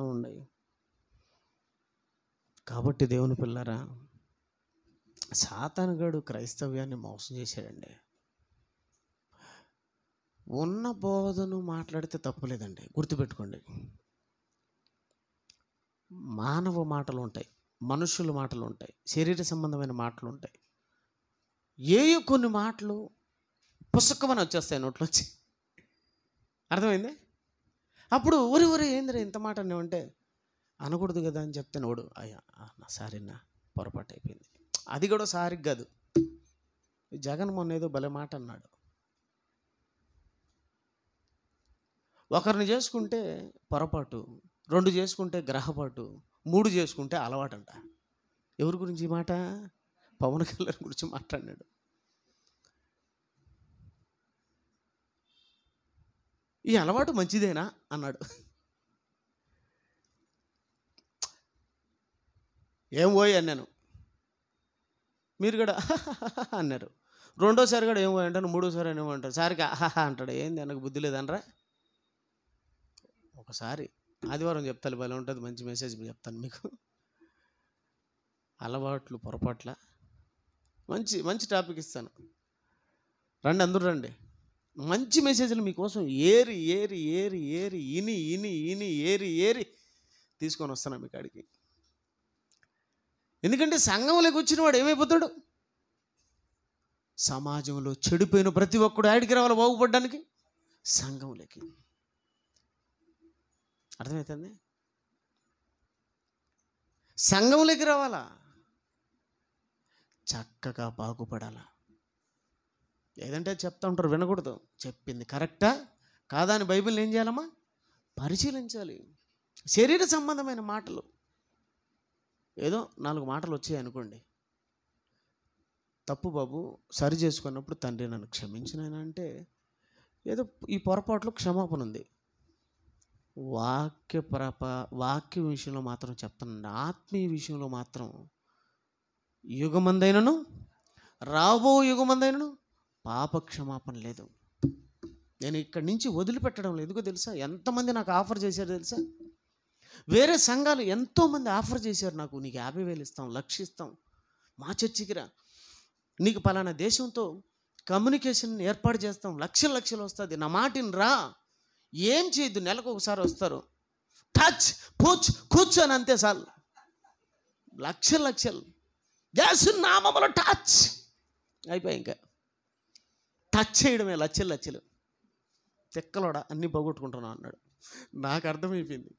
ఉన్నాయి. కాబట్టి దేవుని పిల్లరా, సాతానుగాడు క్రైస్తవ్యాన్ని మోసం చేశాడండి. ఉన్న బోధను మాట్లాడితే తప్పులేదండి, గుర్తుపెట్టుకోండి. మానవ మాటలు ఉంటాయి, మనుషుల మాటలు ఉంటాయి, శరీర సంబంధమైన మాటలు ఉంటాయి. కొన్ని మాటలు పుస్తకమని వచ్చేస్తాయి నోట్లోంచి. అర్థమైంది? అప్పుడు ఒరి ఏందిరా ఇంత మాట అన్నావంటే, అనకూడదు కదా అని చెప్తాను. ఓడు అయ్యా సారీ నా పొరపాటు అయిపోయింది. అది కూడా సారీ కాదు. జగన్ మొన్న ఏదో భలే మాట అన్నాడు. ఒకరిని చేసుకుంటే పొరపాటు, 2 చేసుకుంటే గ్రహపాటు, 3 చేసుకుంటే అలవాటంట. ఎవరి గురించి మాట? పవన్ కళ్యాణ్ గురించి మాట్లాడినాడు. ఈ అలవాటు మంచిదేనా అన్నాడు. ఏం పోయి అన్నాను, మీరు కూడా అన్నారు. రెండోసారి కూడా ఏం పోయి అంటాను, మూడోసారి ఏమో అంటారు, సారికి అంటాడు. ఏంది నాకు బుద్ధి లేదనరా? ఒకసారి ఆదివారం చెప్తాను, భలే ఉంటుంది, మంచి మెసేజ్ చెప్తాను మీకు. అలవాట్లు పొరపాట్ల మంచి టాపిక్ ఇస్తాను, రండి అందరూ రండి. మంచి మెసేజ్లు మీకోసం ఏరి ఇని తీసుకొని వస్తాను మీ కాడికి. ఎందుకంటే సంఘంలోకి వచ్చిన వాడు ఏమైపోతాడు? సమాజంలో చెడిపోయిన ప్రతి ఒక్కడు ఆడికి రావాలి బాగుపడడానికి, సంఘంలోకి. అర్థమవుతుంది? సంఘంలోకి రావాలా, చక్కగా బాగుపడాలా. ఏదంటే చెప్తా ఉంటారు, వినకూడదు. చెప్పింది కరెక్టా కాదా అని బైబిల్ని ఏం చేయాలమ్మా? పరిశీలించాలి. శరీర సంబంధమైన మాటలు ఏదో 4 మాటలు వచ్చాయి అనుకోండి, తప్పు బాబు సరి చేసుకున్నప్పుడు తండ్రి నన్ను క్షమించినాయన అంటే ఏదో ఈ పొరపాట్లు క్షమాపణ ఉంది. వాక్య విషయంలో మాత్రం చెప్తానండి, ఆత్మీయ విషయంలో మాత్రం యుగమందైనను రాబో యుగమందైనను పాప క్షమాపణ లేదు. నేను ఇక్కడి నుంచి వదిలిపెట్టడం లేదు. ఎందుకో తెలుసా? ఎంతమంది నాకు ఆఫర్ చేశారు తెలుసా? వేరే సంఘాలు ఎంతోమంది ఆఫర్ చేశారు నాకు, నీకు 50,000 ఇస్తాం, 1,00,000 ఇస్తాం, మా చర్చికి రా, నీకు పలానా దేశంతో కమ్యూనికేషన్ ఏర్పాటు చేస్తాం, లక్షలు వస్తుంది, నా మాటిని రా, ఏం చేయొద్దు, నెలకు ఒకసారి వస్తారు, టచ్ పూచ్ కూర్చొని అంతే చాలు, లక్షలు యేసు నామములో టచ్ అయిపోయి, ఇంకా టచ్ చేయడమే లక్షలు. తెక్కలోడా అన్నీ పోగొట్టుకుంటున్నాను అన్నాడు. నాకు అర్థమైపోయింది.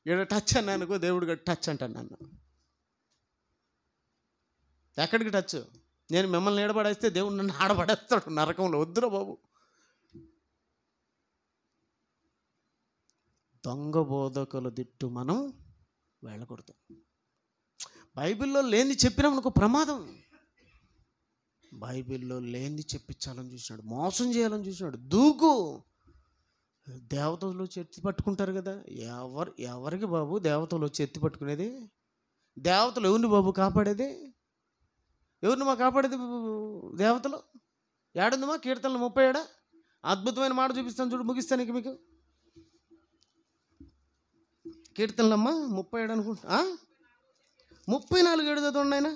ఏదో టచ్ అన్నా అనుకో, దేవుడిగా టచ్ అంటాను నన్ను. ఎక్కడికి టచ్? నేను మిమ్మల్ని ఏడబడేస్తే దేవుడు నన్ను ఆడబడేస్తాడు నరకంలో. వద్దురా బాబు. దొంగ బోధకుల దిట్టు మనం వెళ్ళకూడదు. బైబిల్లో లేని చెప్పినామనుకో ప్రమాదం. బైబిల్లో లేని చెప్పించాలని చూసినాడు, మోసం చేయాలని చూసినాడు. దూకు. దేవతలు వచ్చి ఎత్తి పట్టుకుంటారు కదా. ఎవరికి బాబు దేవతలు వచ్చి ఎత్తి పట్టుకునేది? దేవతలు ఎవరిని బాబు కాపాడేది? ఎవరిని మా కాపాడేది? దేవతలు ఏడుందమ్మా? కీర్తనలు 37 అద్భుతమైన మాట చూపిస్తాను చూడు, ముగిస్తాను ఇక మీకు. కీర్తనలమ్మా 37 అనుకుంటా, 34 చదవండి ఆయన.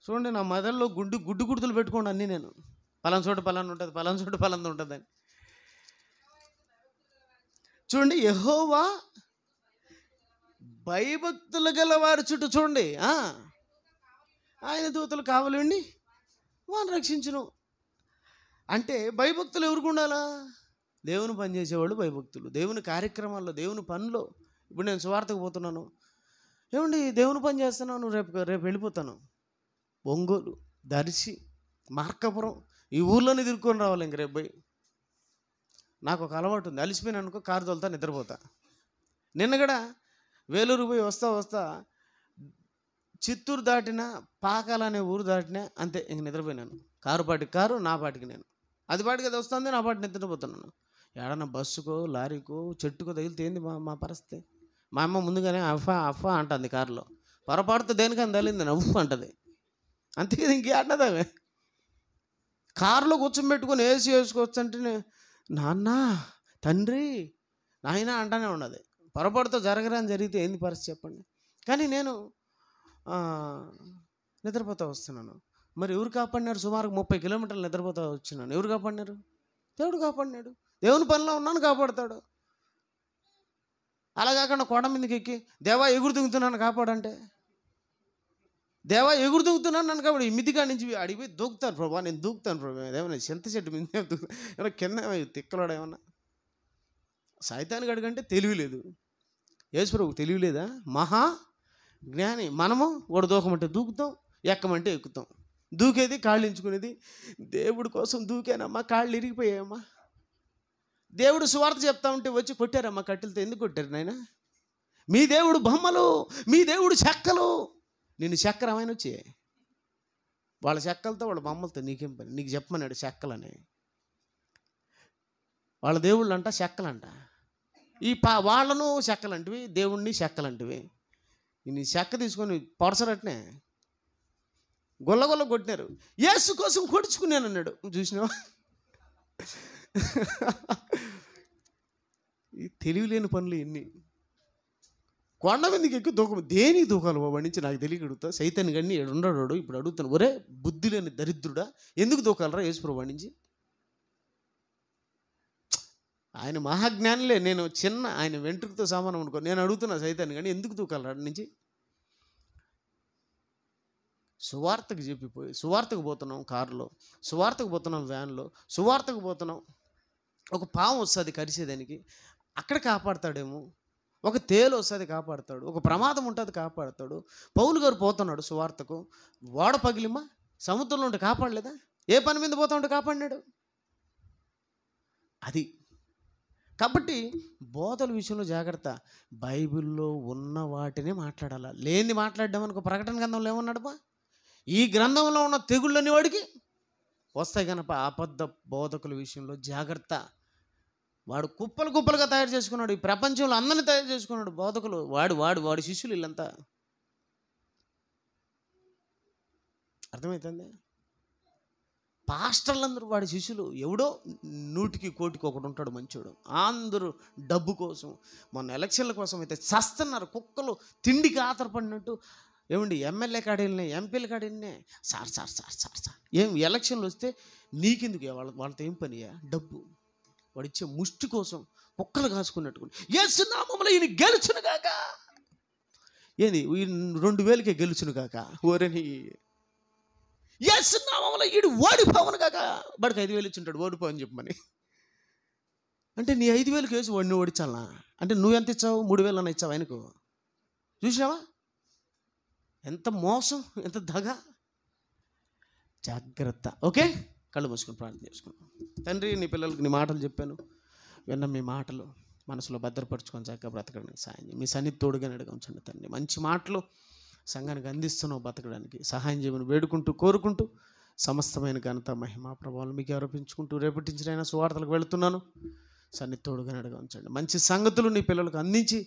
చూడండి, నా మెదడులో గుడ్డు గుర్తులు పెట్టుకోండి అన్నీ. నేను పలానా చోట పలానా ఉంటుంది, పలానా చోట పలానా ఉంటుంది అని. చూడండి, యెహోవా భయభక్తులు గల వారి చుట్టూ చూడండి ఆయన దూతలు కావాలండి వాడిని రక్షించును. అంటే భయభక్తులు ఎవరికి ఉండాలా? దేవుని పని చేసేవాళ్ళు భయభక్తులు. దేవుని కార్యక్రమాల్లో, దేవుని పనిలో. ఇప్పుడు నేను సువార్తకు పోతున్నాను, ఏమండి దేవుని పని చేస్తున్నాను, రేపు వెళ్ళిపోతాను. ఒంగోలు, దర్శి, మార్కాపురం ఈ ఊర్లోనే తిరుక్కొని రావాలి ఇంక రేపు పోయి. నాకు ఒక అలవాటు ఉంది, అలిసిపోయినా అనుకో కారు తోలుతా, నిద్రపోతా. నిన్న కూడా వేలూరు పోయి వస్తా చిత్తూరు దాటినా, పాకాల అనే ఊరు దాటినా అంతే, ఇంక నిద్రపోయినాను. కారు నా పాటికి నేను, అది పాటికి అది వస్తుంది, నా పాటికి నిద్రపోతున్నాను. ఏడన్నా బస్సుకో లారీకో చెట్టుకో తగిలితే ఏంది మా పరిస్థితి? మా అమ్మ ముందుగానే అఫా అంటుంది కారులో. పొరపాటుతో దేనికని తగిలింది నవ్వు అంటుంది, అంతే కదా, ఇంకే అంటదామే. కారులో కూర్చోబెట్టుకొని ఏసీ వేసుకోవచ్చు అంటే నాన్న తండ్రి నాయన అంటానే ఉన్నది. పొరపాటుతో జరగరాని జరిగితే ఏంది పరిస్థితి చెప్పండి. కానీ నేను నిద్రపోతా వస్తున్నాను. మరి ఎవరు కాపాడినారు? సుమారు 30 కిలోమీటర్లు నిద్రపోతా వచ్చినాను. ఎవరు కాపాడినారు? దేవుడు కాపాడినాడు. దేవుని పనిలో ఉన్నాను, కాపాడుతాడు. అలా కాకుండా కొండ మీదకి ఎక్కి దేవా ఎగురు దిగుతున్నాను కాపాడంటే, దేవా ఎగురు దిగుతున్నాను నన్ను కాపాడు. ఈ మిదిగా నుంచి అడిగిపోయి దూకుతాను ప్రభా, నేను దూకుతాను ప్రభా. ఏమన్నా చింత చెట్టు మీద ఏమన్నా కింద తిక్కలాడు ఏమన్నా. సైతానికి అడిగంటే తెలివి లేదు, యేసు ప్రభువుకు తెలివి లేదా? మహా జ్ఞాని. మనము వాడు దూకమంటే దూకుతాం, ఎక్కమంటే ఎక్కుతాం. దూకేది కాళ్ళు ఎంచుకునేది. దేవుడి కోసం దూకానమ్మా, కాళ్ళు ఇరిగిపోయాయమ్మా. దేవుడు సువార్త చెప్తా ఉంటే వచ్చి కొట్టారమ్మా కట్టెలతో. ఎందుకు కొట్టారు నాయన? మీ దేవుడు బొమ్మలు, మీ దేవుడు చెక్కలు. నిన్ను చెక్కరమైన వచ్చి వాళ్ళ చెక్కలతో వాళ్ళ బొమ్మలతో నీకేం పని? నీకు చెప్పమన్నాడు చెక్కలని. వాళ్ళ దేవుళ్ళు అంట చెక్కలంట. వాళ్ళను చెక్కలంటివి, దేవుణ్ణి చెక్కలంటివి. నీ చెక్క తీసుకొని పొడసరట్నే గొల్లగొల్ల కొట్టినారు. యేసు కోసం కొడుచుకున్నాను అన్నాడు. చూసినావా? ఈ తెలివిలేని పనులు ఎన్ని. కొండ మీదకి ఎక్కువ దూకం. దేనికి దూకాలి బాబు నుంచి నాకు తెలియకడుగుతా. సైతాన్ని గన్ని ఉండడు. ఇప్పుడు అడుగుతాను, ఒరే బుద్ధి లేని దరిద్రుడా, ఎందుకు దూకాలరా యేసుప్రభు వాడి నుంచి? ఆయన మహాజ్ఞానిలే, నేను చిన్న ఆయన వెంట్రుకతో సమానం అనుకో. నేను అడుగుతున్నా సైతాన్ని కానీ ఎందుకు దూకాలరా వాడి నుంచి? సువార్తకు చెప్పిపోయి, సువార్తకు పోతున్నాం కారులో, సువార్తకు పోతున్నాం వ్యాన్లో, సువార్తకు పోతున్నాం. ఒక పాము వస్తుంది కరిసేదానికి, అక్కడ కాపాడతాడేమో. ఒక తేలు వస్తుంది కాపాడతాడు. ఒక ప్రమాదం ఉంటుంది కాపాడతాడు. పౌలు గారు పోతున్నాడు సువార్తకు, ఓడ పగిలిమా సముద్రంలో ఉంటే కాపాడలేదా? ఏ పని మీద పోతా ఉంటే కాపాడినాడు. అది కాబట్టి బోధల విషయంలో జాగ్రత్త. బైబిల్లో ఉన్న వాటినే మాట్లాడాలా, లేనిది మాట్లాడడం. ప్రకటన గ్రంథంలో ఏమన్నాడు? ఈ గ్రంథంలో ఉన్న తెగుళ్ళని వాడికి వస్తాయి కనుక అబద్ధ బోధకుల విషయంలో జాగ్రత్త. వాడు కుప్పలుగా తయారు చేసుకున్నాడు. ఈ ప్రపంచంలో అందరినీ తయారు చేసుకున్నాడు బోధకులు. వాడి శిష్యులు వీళ్ళంతా. అర్థమవుతుంది? పాస్టర్లందరూ వాడి శిష్యులు. ఎవడో 100కి 1,000కి ఒకడు ఉంటాడు మంచోడు. అందరూ డబ్బు కోసం, మొన్న ఎలక్షన్ల కోసం అయితే చస్తున్నారు. కుక్కలు తిండికి ఆధారపడినట్టు. ఏమండి ఎమ్మెల్యే కాడీలనే, ఎంపీల కాడీలనే సార్ ఏం ఎలక్షన్లు వస్తే నీకెందుకు? వాళ్ళతో ఏం పనియా? డబ్బు. వాడిచ్చే ముష్టి కోసం కుక్కలు కాసుకున్నట్టు. యేసు నామములో ఈయన గెలుచును కాక. ఏంది 2,000కే గెలుచును కాక? ఓరని యేసు నామములో ఈడు ఓడిపోవను కాక. వాడికి 5,000 ఇచ్చుంటాడు ఓడిపోవని చెప్పమని. అంటే నీ 5,000కి వేసి వాడిని ఓడించాలా? అంటే నువ్వెంత ఇచ్చావు? 3,000 అన్న ఇచ్చావు ఆయనకు. చూసావా ఎంత మోసం, ఎంత దగ. జాగ్రత్త. ఓకే, కళ్ళు మూసుకొని ప్రార్థన చేసుకున్నాం. తండ్రి, నీ పిల్లలకి నీ మాటలు చెప్పాను, విన్న మీ మాటలు మనసులో భద్రపరుచుకొని చక్కగా బ్రతకడానికి సాయం చేయి. మీ సన్నిధి తోడుగా నడగంచండి తండ్రి. మంచి మాటలు సంఘానికి అందిస్తున్నావు, బతకడానికి సహాయం చేయమని వేడుకుంటూ కోరుకుంటూ సమస్తమైన ఘనత మహిమ ప్రభావాలు మీకు ఆరోపించుకుంటూ రేపటించినైనా సువార్తలకు వెళుతున్నాను. సన్నిధి తోడుగా నడగంచండి. మంచి సంగతులు నీ పిల్లలకు అందించి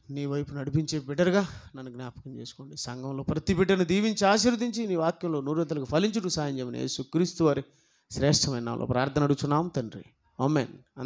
నీ వైపు నడిపించే బిడ్డరుగా నన్ను జ్ఞాపకం చేసుకోండి. సంఘంలో ప్రతి బిడ్డను దీవించి ఆశీర్వదించి నీ వాక్యంలో 100 ఫలించుటకు సాయం చేయమని యేసుక్రీస్తు వారి శ్రేష్టమైన నామములో ప్రార్థన అడుగుచున్నాం తండ్రి. ఆమేన్.